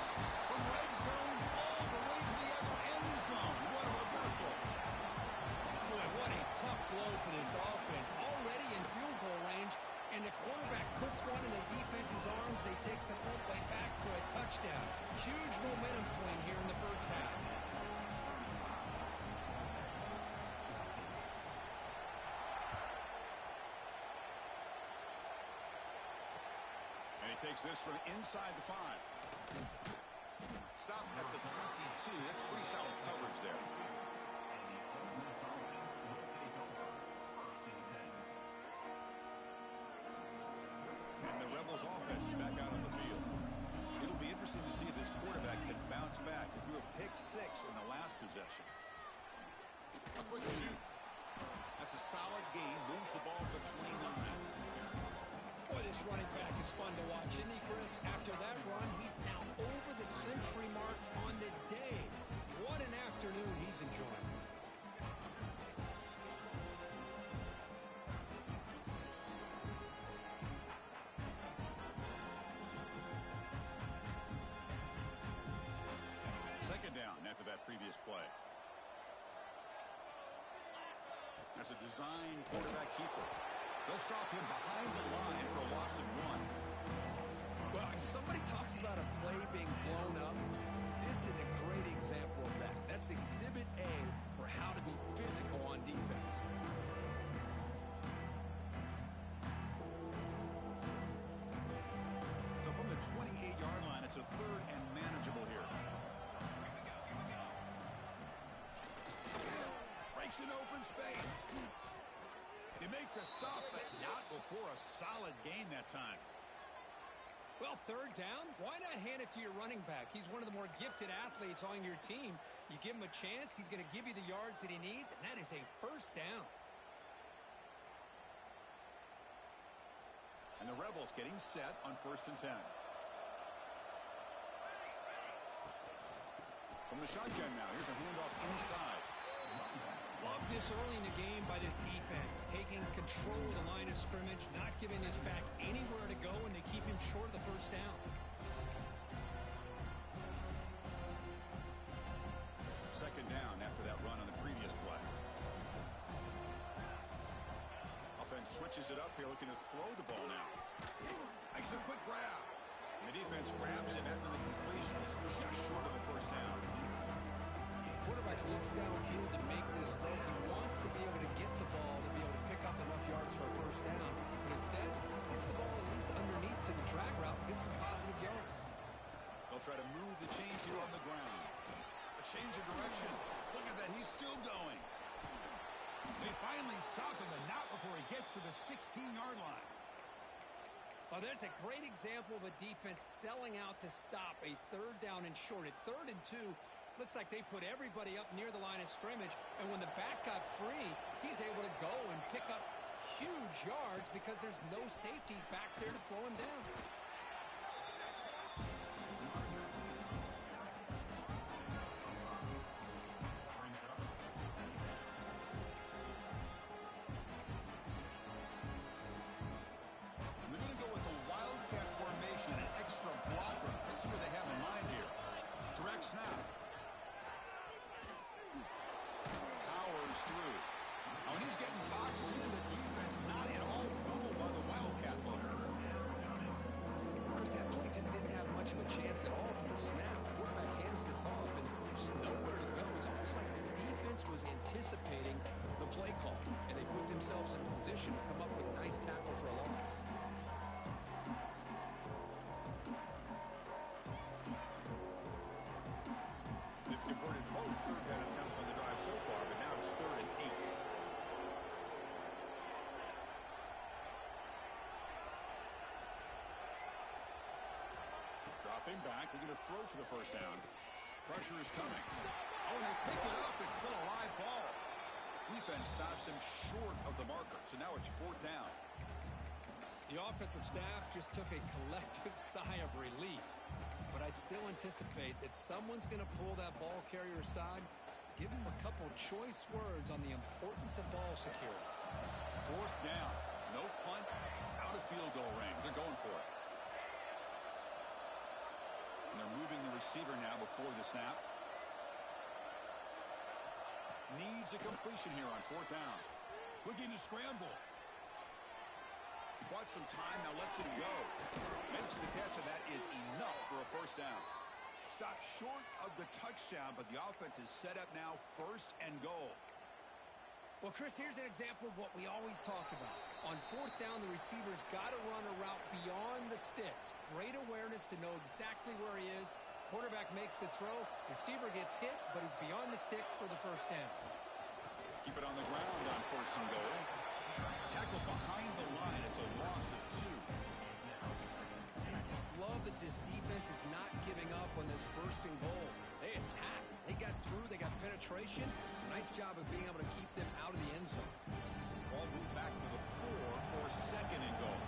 From red zone all the way to the other end zone. What a reversal.
Boy, what a tough blow for this offense. Already in field goal range, and the quarterback puts one in the defense's arms. They take some all the way back for a touchdown. Huge momentum swing here in the first half.
And he takes this from inside the 5. Stop at the 22. That's pretty solid coverage there. And the Rebels offense is back out on the field. It'll be interesting to see if this quarterback can bounce back. He threw a pick 6 in the last possession. A quick shoot. That's a solid gain. Moves the ball to the 29.
Boy, this running back is fun to watch, isn't he, Chris? After that run, he's now over the century mark on the day. What an afternoon he's enjoying.
Second down after that previous play. That's a design quarterback keeper. They'll stop him behind the line for a loss of 1.
Well, if somebody talks about a play being blown up, this is a great example of that. That's exhibit A for how to be physical on defense.
So from the 28-yard line, it's a 3rd and manageable here. Breaks an open space. You make the stop, but not before a solid gain that time.
Well, 3rd down, why not hand it to your running back? He's one of the more gifted athletes on your team. You give him a chance, he's going to give you the yards that he needs, and that is a 1st down.
And the Rebels getting set on 1st and 10. From the shotgun now, here's a handoff inside.
Love this early in the game by this defense, taking control of the line of scrimmage, not giving this back anywhere to go, and they keep him short of the 1st down.
Second down after that run on the previous play. Offense switches it up here, looking to throw the ball now. Makes a quick grab. And the defense grabs him after the completion. It's just short of a 1st down.
Quarterback looks downfield to make this throw. He wants to be able to get the ball to be able to pick up enough yards for a 1st down. But instead, gets the ball at least underneath to the drag route and gets some positive yards.
They'll try to move the chains here on the ground. A change of direction. Look at that. He's still going. They finally stop him, but not before he gets to the 16-yard line.
Well, that's a great example of a defense selling out to stop a 3rd down and short. At 3rd and 2, looks like they put everybody up near the line of scrimmage, and when the back got free, he's able to go and pick up huge yards because there's no safeties back there to slow him down.
They're going to go with the Wildcat formation, an extra blocker. Let's see what they have in mind here. Direct snap. Powers through. Oh, and he's getting boxed in. The defense not at all fouled by the Wildcat blocker.
Chris, that play just didn't have much of a chance at all from the snap. The quarterback hands this off, and there's nowhere to go. It's almost like the defense was anticipating the play call, and they put themselves in position to come up with a nice tackle for a loss.
They've converted both 3rd down attempts on the drive so far, but now it's 3rd and 8.
Him back, looking to throw for the first down. Pressure is coming. Oh, and they pick it up. It's still a live ball. Defense stops him short of the marker, so now it's 4th down.
The offensive staff just took a collective sigh of relief. But I'd still anticipate that someone's going to pull that ball carrier aside, give him a couple choice words on the importance of ball security.
4th down. No punt. Out of field goal range. They're going for it. And they're moving the receiver now before the snap. Needs a completion here on 4th down. Looking to scramble. Bought some time, now lets it go. Makes the catch, and that is enough for a first down. Stopped short of the touchdown, but the offense is set up now 1st and goal.
Well, Chris, here's an example of what we always talk about. On 4th down, the receiver's got to run a route beyond the sticks. Great awareness to know exactly where he is. Quarterback makes the throw. Receiver gets hit, but he's beyond the sticks for the first down.
Keep it on the ground on 1st and goal. Tackle behind the line. It's a loss of 2.
And I just love that this defense is not giving up on this 1st and goal. They attacked. They got through. They got penetration. Nice job of being able to keep them out of the end zone.
Ball moved back to the 4 for 2nd and goal.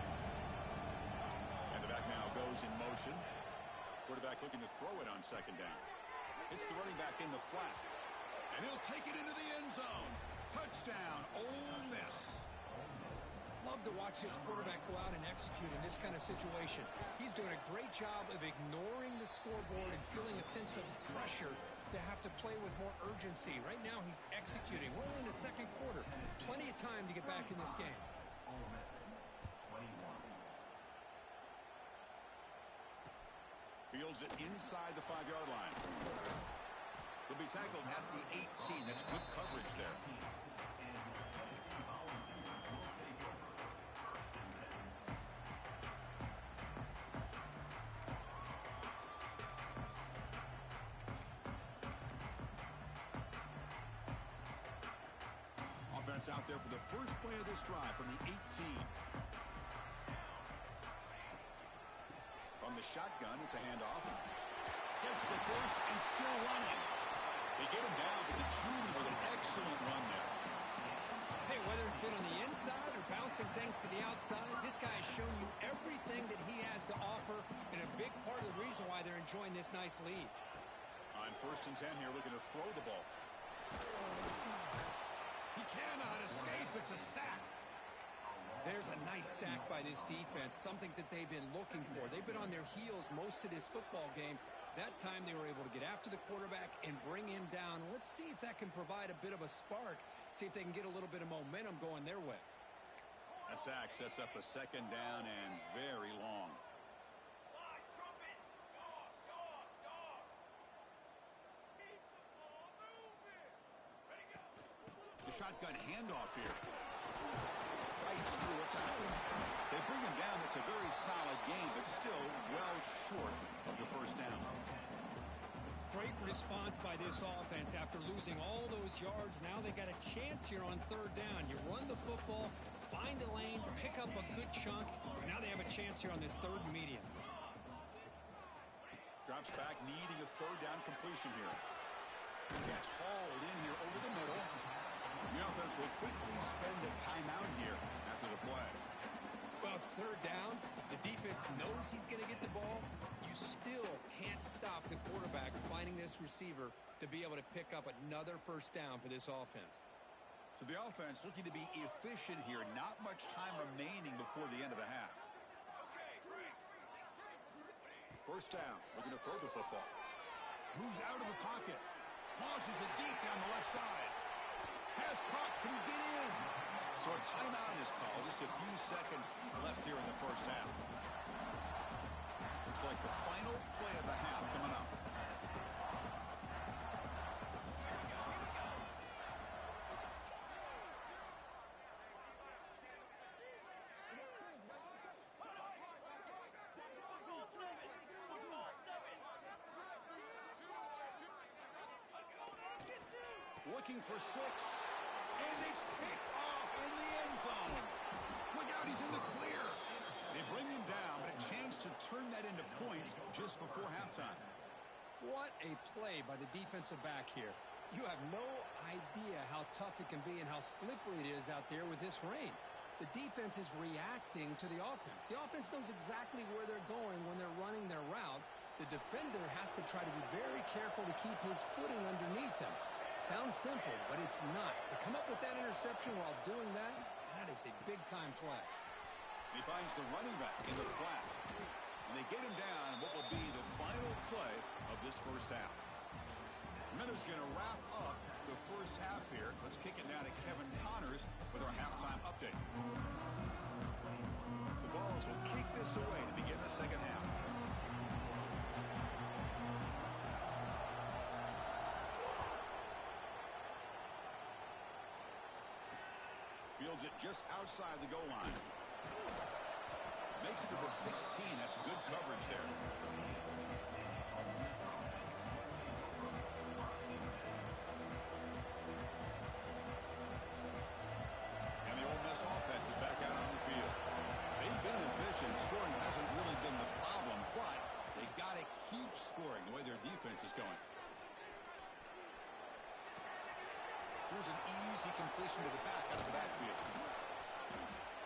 And the back now goes in motion. Quarterback looking to throw it on 2nd down. Hits the running back in the flat. And he'll take it into the end zone. Touchdown, Ole Miss.
Love to watch this quarterback go out and execute in this kind of situation. He's doing a great job of ignoring the scoreboard and feeling a sense of pressure to have to play with more urgency. Right now, he's executing. We're only in the 2nd quarter. Plenty of time to get back in this game.
Fields it inside the 5-yard line. He'll be tackled at the 18. That's good coverage there. Offense out there for the first play of this drive from the 18. From the shotgun, it's a handoff. Gets the first and still running. They get him down to the junior with an excellent run there.
Hey, whether it's been on the inside or bouncing things to the outside, this guy has shown you everything that he has to offer, and a big part of the reason why they're enjoying this nice lead.
On 1st and 10 here, looking to throw the ball. He cannot escape. It's a sack.
There's a nice sack by this defense, something that they've been looking for. They've been on their heels most of this football game. That time they were able to get after the quarterback and bring him down. Let's see if that can provide a bit of a spark, see if they can get a little bit of momentum going their way.
That sack sets up a 2nd down and very long. The shotgun handoff here. Fights through a tackle. They bring him down. It's a very solid game, but still well short of the first down.
Great response by this offense after losing all those yards. Now they got a chance here on 3rd down. You run the football, find a lane, pick up a good chunk, and now they have a chance here on this 3rd and medium.
Drops back, needing a 3rd down completion here. Gets hauled in here over the middle. The offense will quickly spend the timeout here after the play.
Well, it's 3rd down. The defense knows he's going to get the ball. You still can't stop the quarterback finding this receiver to be able to pick up another first down for this offense.
So the offense looking to be efficient here. Not much time remaining before the end of the half. First down, looking to throw the football. Moves out of the pocket. Launches it deep down the left side. Pass caught. Can he get in? So a timeout is called. Just a few seconds left here in the first half. Looks like the final play of the half coming up. Looking for 6. And it's picked off in the end zone. Look out, he's in the clear. They bring him down, but a chance to turn that into points just before halftime.
What a play by the defensive back here. You have no idea how tough it can be and how slippery it is out there with this rain. The defense is reacting to the offense. The offense knows exactly where they're going when they're running their route. The defender has to try to be very careful to keep his footing underneath him. Sounds simple, but it's not. To come up with that interception while doing that, that is a big-time play.
He finds the running back in the flat. And they get him down what will be the final play of this first half. Minnows going to wrap up the first half here. Let's kick it now to Kevin Connors with our halftime update. The Vols will kick this away to begin the second half. Fields it just outside the goal line. Makes it to the 16. That's good coverage there. And the Ole Miss offense is back out on the field. They've been efficient. Scoring hasn't really been the problem, but they got to keep scoring the way their defense is going. Here's an easy completion to the back out of the backfield.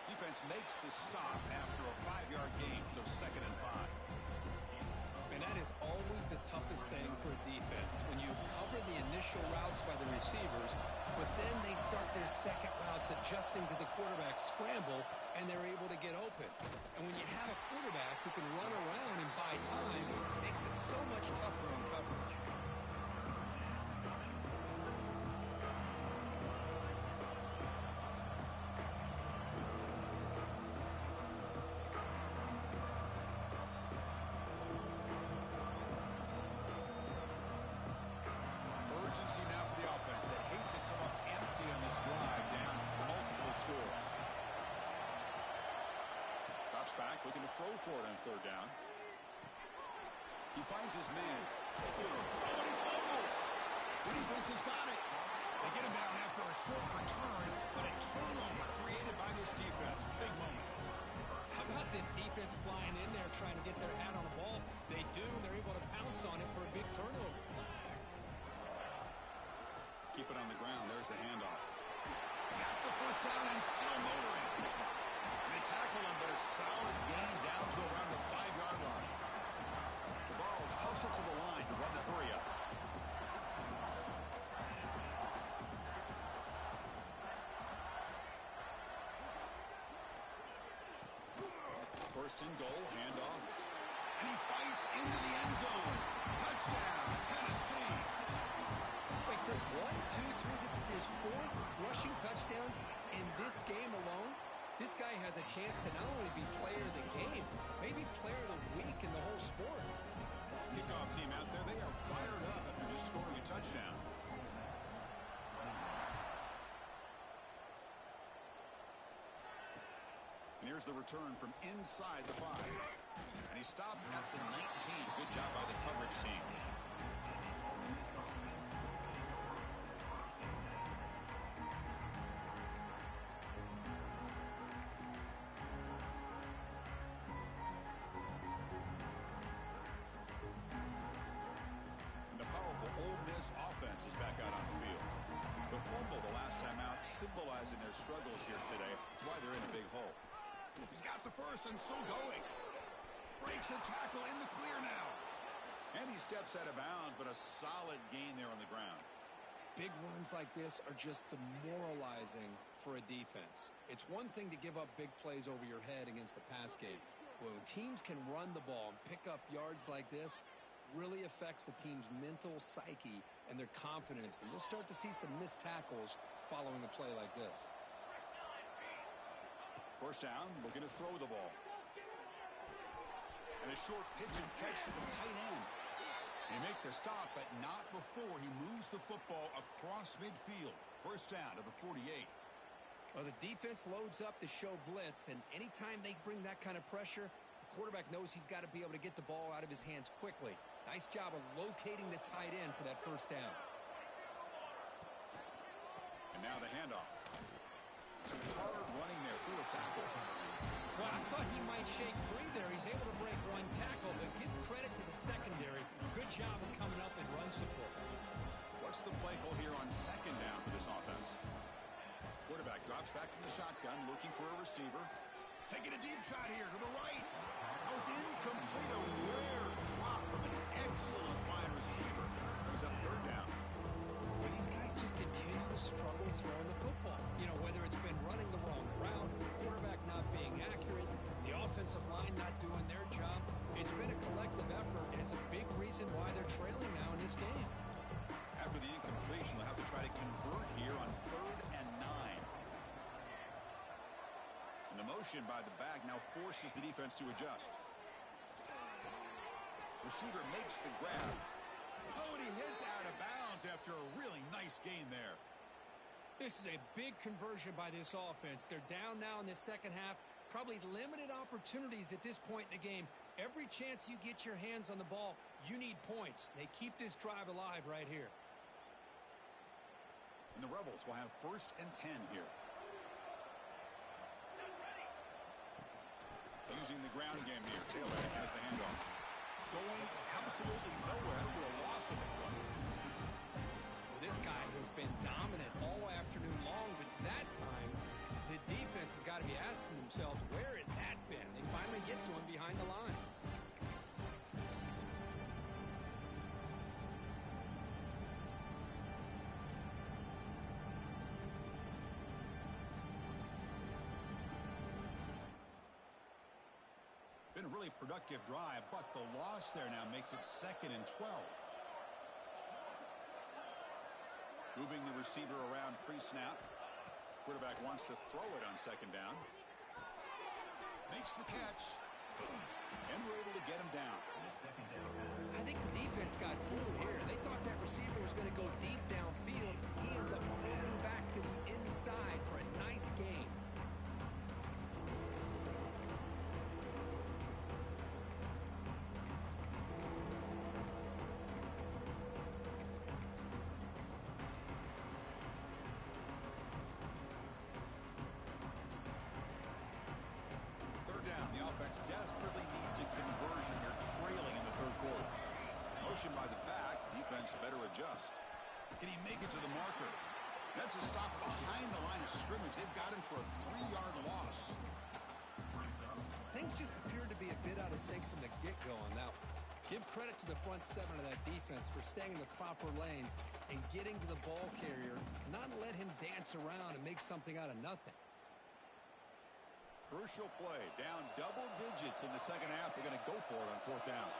Defense makes the stop after a 5-yard gain, so 2nd and 5.
And that is always the toughest thing for a defense, when you cover the initial routes by the receivers, but then they start their second routes adjusting to the quarterback scramble, and they're able to get open. And when you have a quarterback who can run around and buy time, it makes it so much tougher on coverage.
Now for the offense that hates to come up empty on this drive, down multiple scores. Drops back, looking to throw for it on 3rd down. He finds his man. Oh, and he fumbles. The defense has got it. They get him down after a short return, but a turnover created by this defense. Big moment.
How about this defense flying in there trying to get their hat on the ball? They do. They're able to pounce on it for a big turnover.
Keep it on the ground. There's the handoff. Got the first down and still motoring. They tackle him, but a solid gain down to around the 5-yard line. The Vols hustle to the line to run the hurry up. First and goal, handoff. And he fights into the end zone. Touchdown, Tennessee.
Wait, Chris, 1, 2, 3. This is his 4th rushing touchdown in this game alone. This guy has a chance to not only be player of the game, maybe player of the week in the whole sport.
Kickoff team out there, they are fired up after just scoring a touchdown. And here's the return from inside the 5. And he stopped at the 19. Good job by the coverage team. Offense is back out on the field. The fumble the last time out symbolizing their struggles here today. That's why they're in a big hole. He's got the first and still going. Breaks a tackle in the clear now. And he steps out of bounds, but a solid gain there on the ground.
Big runs like this are just demoralizing for a defense. It's one thing to give up big plays over your head against the pass game. When teams can run the ball and pick up yards like this, really affects the team's mental psyche and their confidence. And you'll start to see some missed tackles following a play like this.
First down, looking to throw the ball. And a short pitch and catch to the tight end. They make the stop, but not before he moves the football across midfield. First down to the 48.
Well, the defense loads up to show blitz, and anytime they bring that kind of pressure, the quarterback knows he's got to be able to get the ball out of his hands quickly. Nice job of locating the tight end for that first down.
And now the handoff. Some hard running there through a tackle.
Well, I thought he might
shake free there. He's able to break one tackle, but give credit to the secondary. Good job of coming up and run support.
What's the play call here on second down for this offense? Quarterback drops back in the shotgun, looking for a receiver. Taking a deep shot here to the right. Oh, it's incomplete. A rare drop from an excellent wide receiver. Brings up third down.
Well, these guys just continue to struggle throwing the football. You know, whether it's been running the wrong route, the quarterback not being accurate, the offensive line not doing their job. It's been a collective effort, and it's a big reason why they're trailing now in this game.
After the incompletion, they'll have to try to convert here on 3rd and 9. And the motion by the back now forces the defense to adjust. Receiver makes the grab. Oh, and he hits out of bounds after a really nice gain there.
This is a big conversion by this offense. They're down now in the second half. Probably limited opportunities at this point in the game. Every chance you get your hands on the ball, you need points. They keep this drive alive right here.
And the Rebels will have 1st and 10 here. Using the ground game here. Taylor has the handoff. Going absolutely nowhere with a loss of it.
Well, this guy has been dominant all afternoon long, but that time, the defense has got to be asking themselves, where has that been? They finally get to him behind the line.
Been a really productive drive, but the loss there now makes it 2nd and 12. Moving the receiver around pre-snap. Quarterback wants to throw it on 2nd down. Makes the catch. And we're able to get him down.
I think the defense got fooled here. They thought that receiver was going to go deep downfield. He ends up pulling back to the inside for a nice gain.
Desperately needs a conversion. They're trailing in the 3rd quarter. Motion by the back. Defense better adjust. Can he make it to the marker? That's a stop behind the line of scrimmage. They've got him for a 3-yard loss.
Things just appeared to be a bit out of sync from the get-go on that one. Give credit to the front 7 of that defense for staying in the proper lanes and getting to the ball carrier, not let him dance around and make something out of nothing.
Crucial play. Down double digits in the second half. They're going to go for it on 4th down.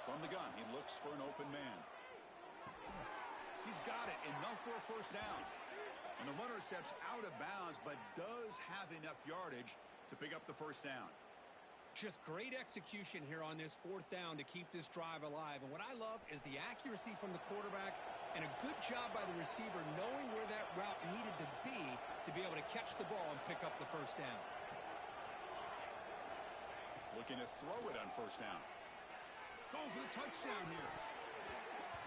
From the gun, he looks for an open man. He's got it. Enough for a 1st down. And the runner steps out of bounds, but does have enough yardage to pick up the 1st down.
Just great execution here on this 4th down to keep this drive alive. And what I love is the accuracy from the quarterback and a good job by the receiver knowing where that route needed to be able to catch the ball and pick up the 1st down.
Looking to throw it on 1st down. Going for the touchdown here.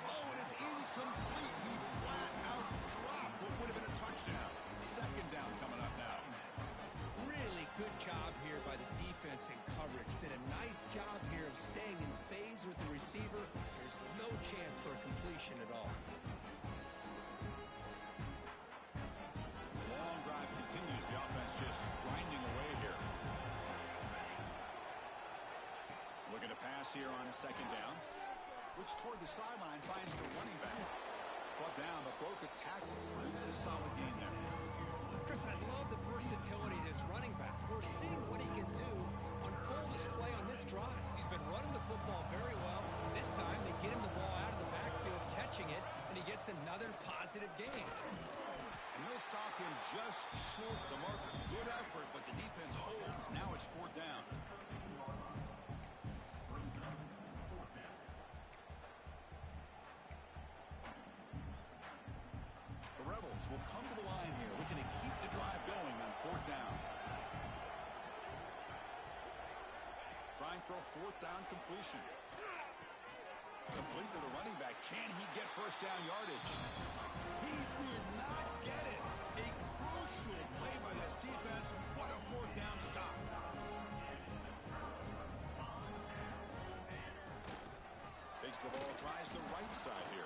Oh, and it's incomplete. He flat out dropped what would have been a touchdown. 2nd down coming up now.
Really good job here by the defense in coverage. Did a nice job here of staying in phase with the receiver. There's no chance for a completion at all.
Long drive continues. The offense just grinding away here. Looking to pass here on 2nd down. Looks toward the sideline, finds the running back. Brought down, but broke a tackle. Produces a solid gain there.
Chris, I love the versatility of this running back. We're seeing what he can do on full display on this drive. He's been running the football very well. This time they get him the ball out of the backfield, catching it, and he gets another positive gain.
And they'll stop him just short of the marker. Good effort, but the defense holds. Now it's 4th down. The Rebels will come to the line here, looking to keep the drive going on 4th down. Trying for a 4th down completion. Complete to the running back. Can he get 1st down yardage? He did not. the right side here.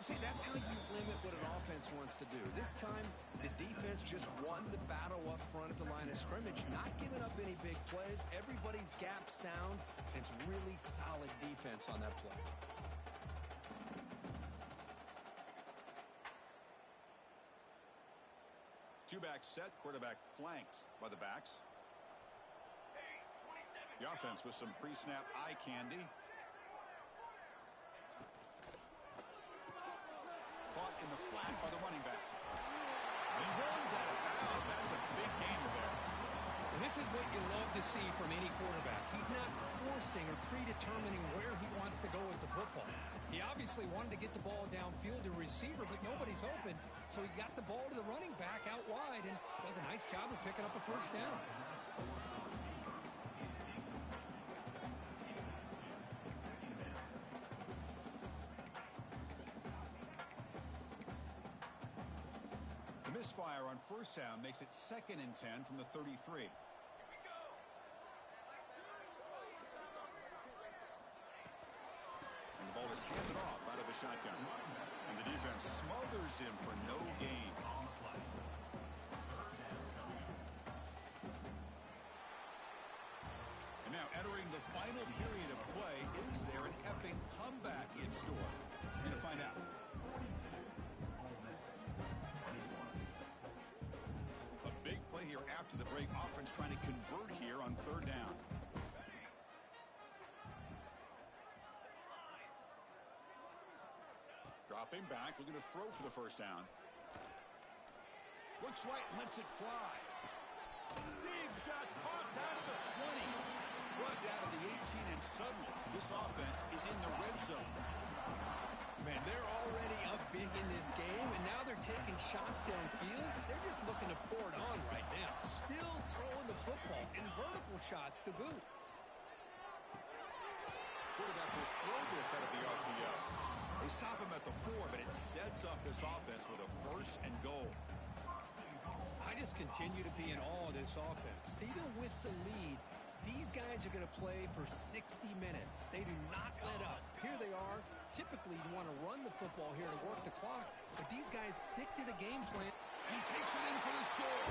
See, that's how you limit what an offense wants to do. This time, the defense just won the battle up front at the line of scrimmage, not giving up any big plays. Everybody's gap sound. It's really solid defense on that play.
Two-back set, quarterback flanked by the backs. The offense with some pre-snap eye candy. Caught in the flat by the running back. He runs out of bounds. That's a big gainer there.
Well, this is what you love to see from any quarterback. He's not forcing or predetermining where he wants to go with the football. He obviously wanted to get the ball downfield to a receiver, but nobody's open, so he got the ball to the running back out wide and does a nice job of picking up a first down.
The misfire on first down makes it 2nd and 10 from the 33. And the ball is handed off out of the shotgun. And the defense smothers him for no gain. And now entering the final period of play, is there an epic comeback in store? We're going to find out. A big play here after the break. Offense trying to convert here on 3rd down. Dropping back, looking to throw for the first down. Looks right, lets it fly. Deep shot, caught down at the 20. Brought down to the 18, and suddenly this offense is in the red zone.
Man, they're already up big in this game, and now they're taking shots downfield. They're just looking to pour it on right now. Still throwing the football, and vertical shots to boot.
Quarterback will throw this out of the RPO. They stop him at the 4, but it sets up this offense with a 1st and goal.
I just continue to be in awe of this offense. Even with the lead, these guys are going to play for 60 minutes. They do not let up. Here they are. Typically, you want to run the football here to work the clock, but these guys stick to the game plan.
And he takes it in for the score.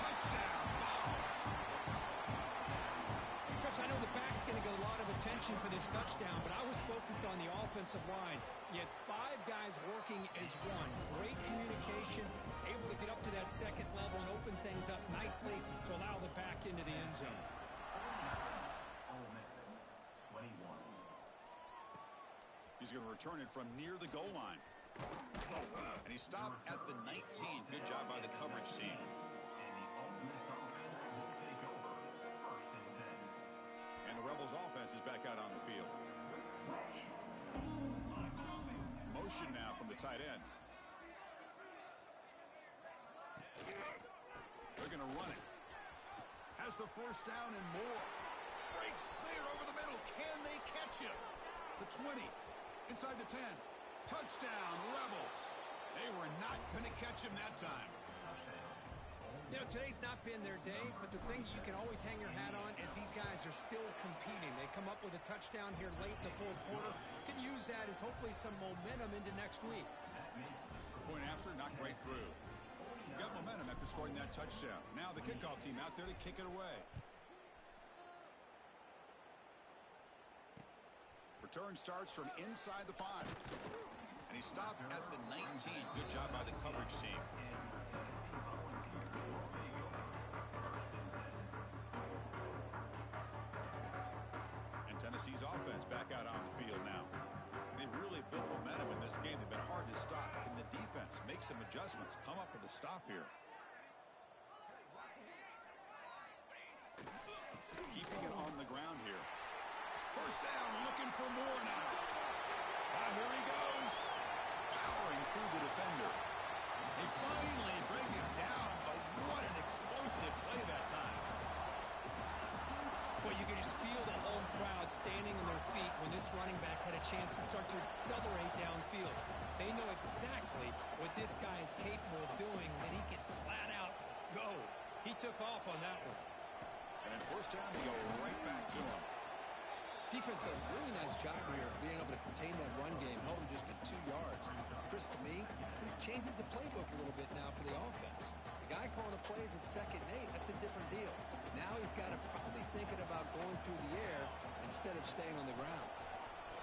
Touchdown, Vols.
I know the back's going to get a lot of attention for this touchdown, but I was focused on the offensive line. You had 5 guys working as one. Great communication, able to get up to that 2nd level and open things up nicely to allow the back into the end zone.
Ole Miss 21.
He's going to return it from near the goal line. And he stopped at the 19. Good job by the coverage team.
And the Ole Miss offense will take over 1st and 10.
And the Rebels offense is back out on the field. Motion now from the tight end. They're going to run it. Has the first down and more. Breaks clear over the middle. Can they catch him? The 20. Inside the 10. Touchdown, Rebels. They were not going to catch him that time.
You know, today's not been their day, but the thing you can always hang your hat on is these guys are still competing. They come up with a touchdown here late in the 4th quarter. Can use that as hopefully some momentum into next week.
Point after, knocked right through. You got momentum after scoring that touchdown. Now the kickoff team out there to kick it away. Return starts from inside the 5. And he stopped at the 19. Good job by the coverage team. And Tennessee's offense back out on the field now. They've really built momentum in this game. They've been hard to stop. Can the defense make some adjustments, come up with a stop here? Keeping it on the ground here. First down, looking for more now. Here he goes. Powering through the defender. They finally bring him down, but what an explosive play that time.
Well, you can just feel the home crowd standing on their feet when this running back had a chance to start to accelerate downfield. They know exactly what this guy is capable of doing, that he can flat out go. He took off on that one.
And then first down, they go right back to him.
Defense does a really nice job here of being able to contain that run game, held him just to 2 yards. Chris, to me, this changes the playbook a little bit now for the offense. The guy calling the plays at 2nd and 8, that's a different deal. Now he's got to probably thinking about going through the air instead of staying on the ground.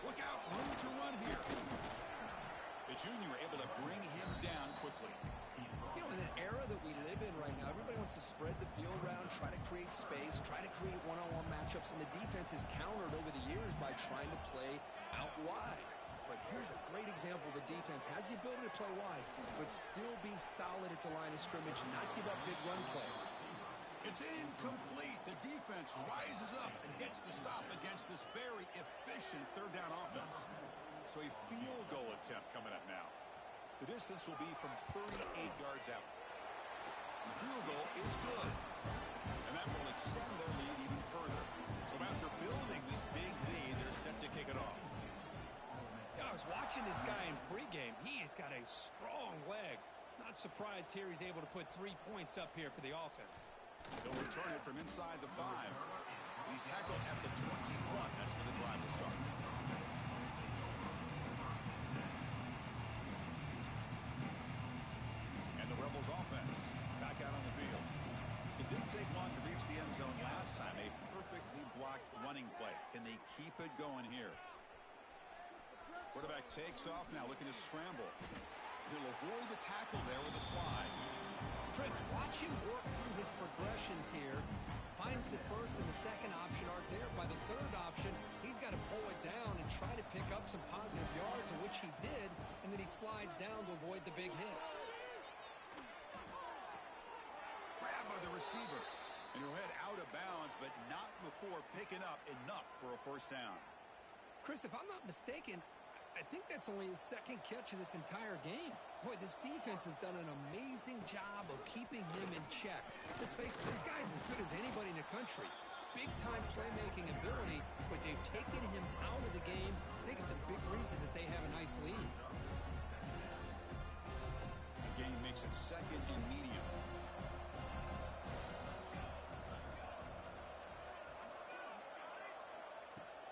Look out, room to run here. The junior able to bring him down quickly.
You know, in an era that we live in right now, everybody wants to spread the field around, try to create space, try to create one-on-one matchups, and the defense is countered over the years by trying to play out wide. But here's a great example. The defense has the ability to play wide, but still be solid at the line of scrimmage, not give up big run plays.
It's incomplete. The defense rises up and gets the stop against this very efficient 3rd down offense.
So a field goal attempt coming up now. The distance will be from 38 yards out.
The field goal is good. And that will extend their lead even further. So after building this big lead, they're set to kick it off.
Yeah, I was watching this guy in pregame. He has got a strong leg. Not surprised here he's able to put 3 points up here for the offense.
They'll return it from inside the 5. He's tackled at the 21. That's where the drive will start. And the Rebels offense back out on the field. It didn't take long to reach the end zone last time. A perfectly blocked running play. Can they keep it going here? Quarterback takes off now, looking to scramble. He'll avoid the tackle there with a slide.
Chris, watch him work through his progressions here. Finds the 1st and the 2nd option aren't there. By the 3rd option, he's got to pull it down and try to pick up some positive yards, in which he did, and then he slides down to avoid the big hit.
Grab by the receiver. And he'll head out of bounds, but not before picking up enough for a 1st down.
Chris, if I'm not mistaken, I think that's only his 2nd catch of this entire game. Boy, this defense has done an amazing job of keeping him in check. Let's face it, this guy's as good as anybody in the country. Big-time playmaking ability, but they've taken him out of the game. I think it's a big reason that they have a nice lead.
The game makes it 2nd and medium.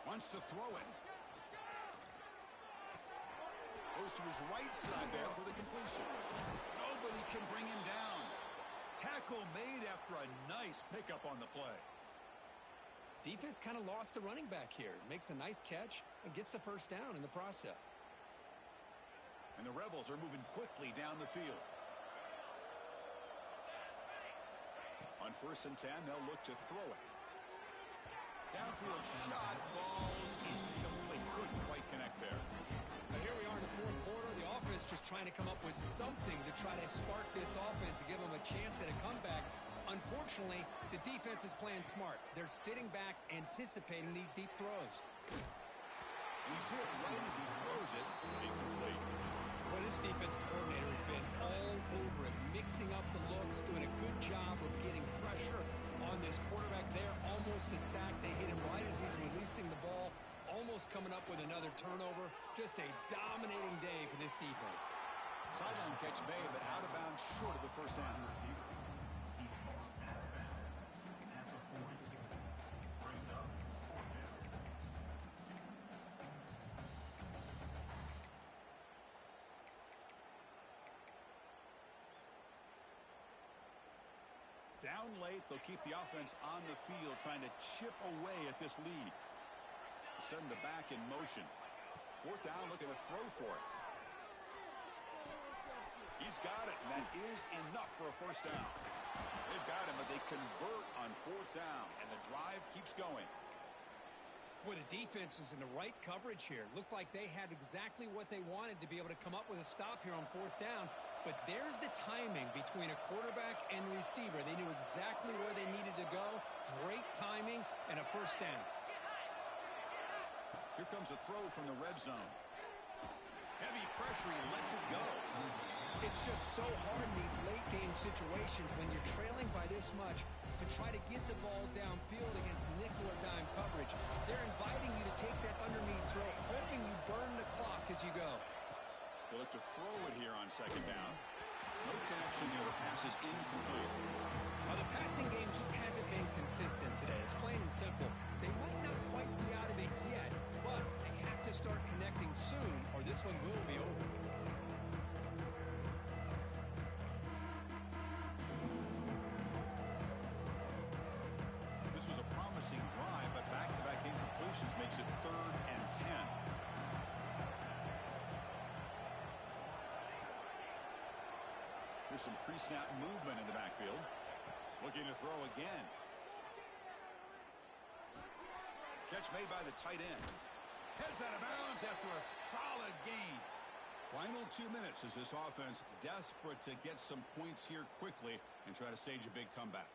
Wants to throw it. Goes to his right side there for the completion. Nobody can bring him down. Tackle made after a nice pickup on the play.
Defense kind of lost a running back here. Makes a nice catch and gets the 1st down in the process.
And the Rebels are moving quickly down the field. On 1st and 10, they'll look to throw it. Downfield shot falls incomplete. Couldn't quite connect there.
Now here we are in the 4th quarter. The offense just trying to come up with something to try to spark this offense to give them a chance at a comeback. Unfortunately, the defense is playing smart. They're sitting back, anticipating these deep throws.
He's hit right as he throws it. Incomplete.
Well, this defensive coordinator has been all over it, mixing up the looks, doing a good job of getting pressure on this quarterback there. Almost a sack. They hit him right as he's releasing the ball. Almost coming up with another turnover. Just a dominating day for this defense.
Sideline catch made, but out of bounds short of the 1st down. Down late, they'll keep the offense on the field, trying to chip away at this lead. Send the back in motion. 4th down, looking to throw for it. He's got it, and that is enough for a 1st down. They've got him, but they convert on 4th down, and the drive keeps going.
Boy, the defense was in the right coverage here. Looked like they had exactly what they wanted to be able to come up with a stop here on 4th down. But there's the timing between a quarterback and receiver. They knew exactly where they needed to go. Great timing and a 1st down.
Here comes a throw from the red zone. Heavy pressure, he lets it go.
It's just so hard in these late-game situations when you're trailing by this much to try to get the ball downfield against nickel or dime coverage. They're inviting you to take that underneath throw, hoping you burn the clock as you go.
They look to throw it here on 2nd down. No connection here. The pass is incomplete.
Well, the passing game just hasn't been consistent today. It's plain and simple. They might not quite be out of it yet, but they have to start connecting soon or this one will be over.
This was a promising drive, but back-to-back incompletions makes it 3rd and 10. Here's some pre-snap movement in the backfield. Looking to throw again. Catch made by the tight end. Heads out of bounds after a solid gain. Final 2 minutes as this offense desperate to get some points here quickly and try to stage a big comeback.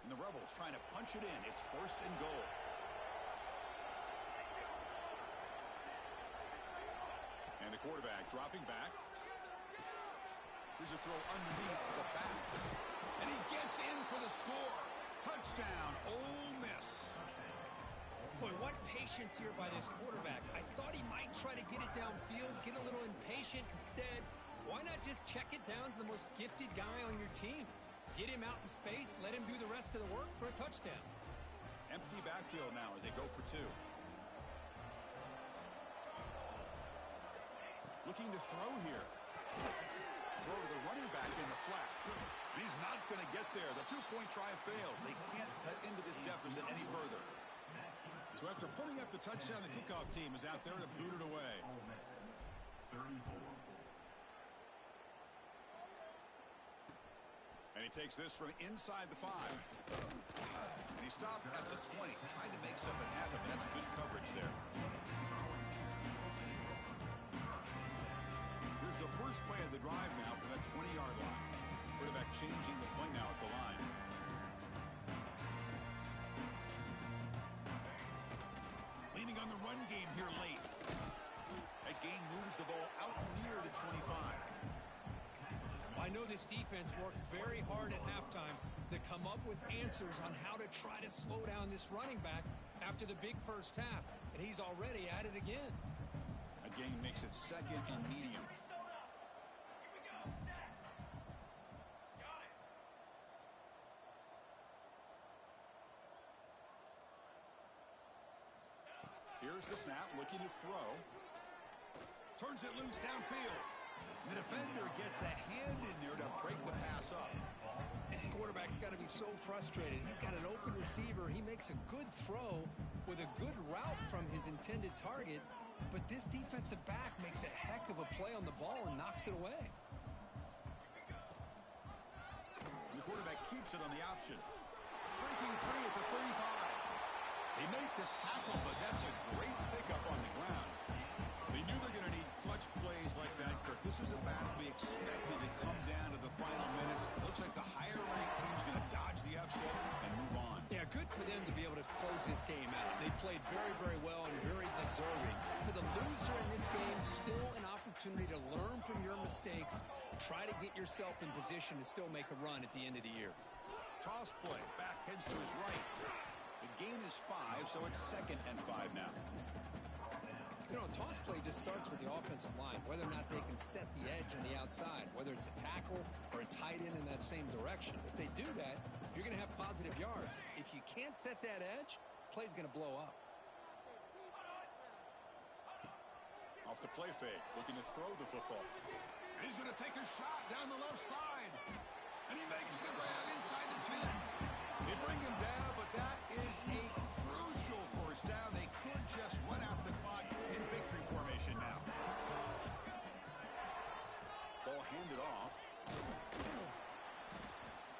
And the Rebels trying to punch it in. It's 1st and goal. And the quarterback dropping back. Here's a throw underneath to the back. And he gets in for the score. Touchdown, Ole Miss.
Boy, what patience here by this quarterback. I thought he might try to get it downfield, get a little impatient. Instead, why not just check it down to the most gifted guy on your team? Get him out in space, let him do the rest of the work for a touchdown.
Empty backfield now as they go for 2. Looking to throw here. Throw to the running back in the flat. He's not going to get there. The 2-point try fails. They can't cut into this deficit any further. So after putting up the touchdown, the kickoff team is out there to boot it away.
34.
And he takes this from inside the 5. And he stopped at the 20, trying to make something happen. That's good coverage there. Here's the first play of the drive now from that 20-yard line. Quarterback changing the play now at the line. Leaning on the run game here late. That gain moves the ball out near the 25.
I know this defense worked very hard at halftime to come up with answers on how to try to slow down this running back after the big first half, and he's already at it again.
A gain makes it 2nd and medium. Here's the snap, looking to throw. Turns it loose downfield. The defender gets a hand in there to break the pass up.
This quarterback's got to be so frustrated. He's got an open receiver. He makes a good throw with a good route from his intended target, but this defensive back makes a heck of a play on the ball and knocks it away.
And the quarterback keeps it on the option. Breaking free at the 35. They make the tackle, but that's a great pickup on the ground. They knew they're going to need clutch plays like that, Kirk. This is a battle we expected to come down to the final minutes. Looks like the higher-ranked team's going to dodge the upset and move on.
Yeah, good for them to be able to close this game out. They played very, very well and very deserving. For the loser in this game, still an opportunity to learn from your mistakes. Try to get yourself in position to still make a run at the end of the year.
Toss play. Back heads to his right. The gain is 5, so it's 2nd and 5 now.
You know, toss play just starts with the offensive line, whether or not they can set the edge on the outside, whether it's a tackle or a tight end in that same direction. If they do that, you're going to have positive yards. If you can't set that edge, play's going to blow up.
Off the play fake, looking to throw the football. And he's going to take a shot down the left side. And he makes the grab inside the 10. They bring him down, but that is a crucial first down. They could just run out the clock in victory formation now. Ball handed off.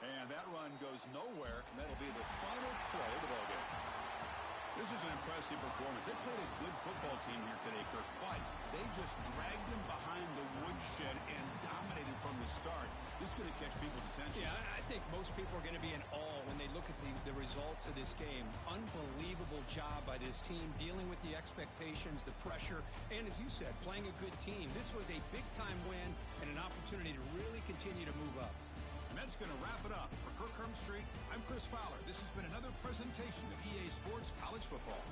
And that run goes nowhere, and that'll be the final play of the ballgame. This is an impressive performance. They played a good football team here today, Kirk, but they just dragged them behind the woodshed and dominated from the start. This is going to catch people's attention.
Yeah, I think most people are going to be in awe when they look at the results of this game. Unbelievable job by this team, dealing with the expectations, the pressure, and as you said, playing a good team. This was a big-time win and an opportunity to really continue to move up.
And that's going to wrap it up. For Kirk Street, I'm Chris Fowler. This has been another presentation of EA Sports College Football.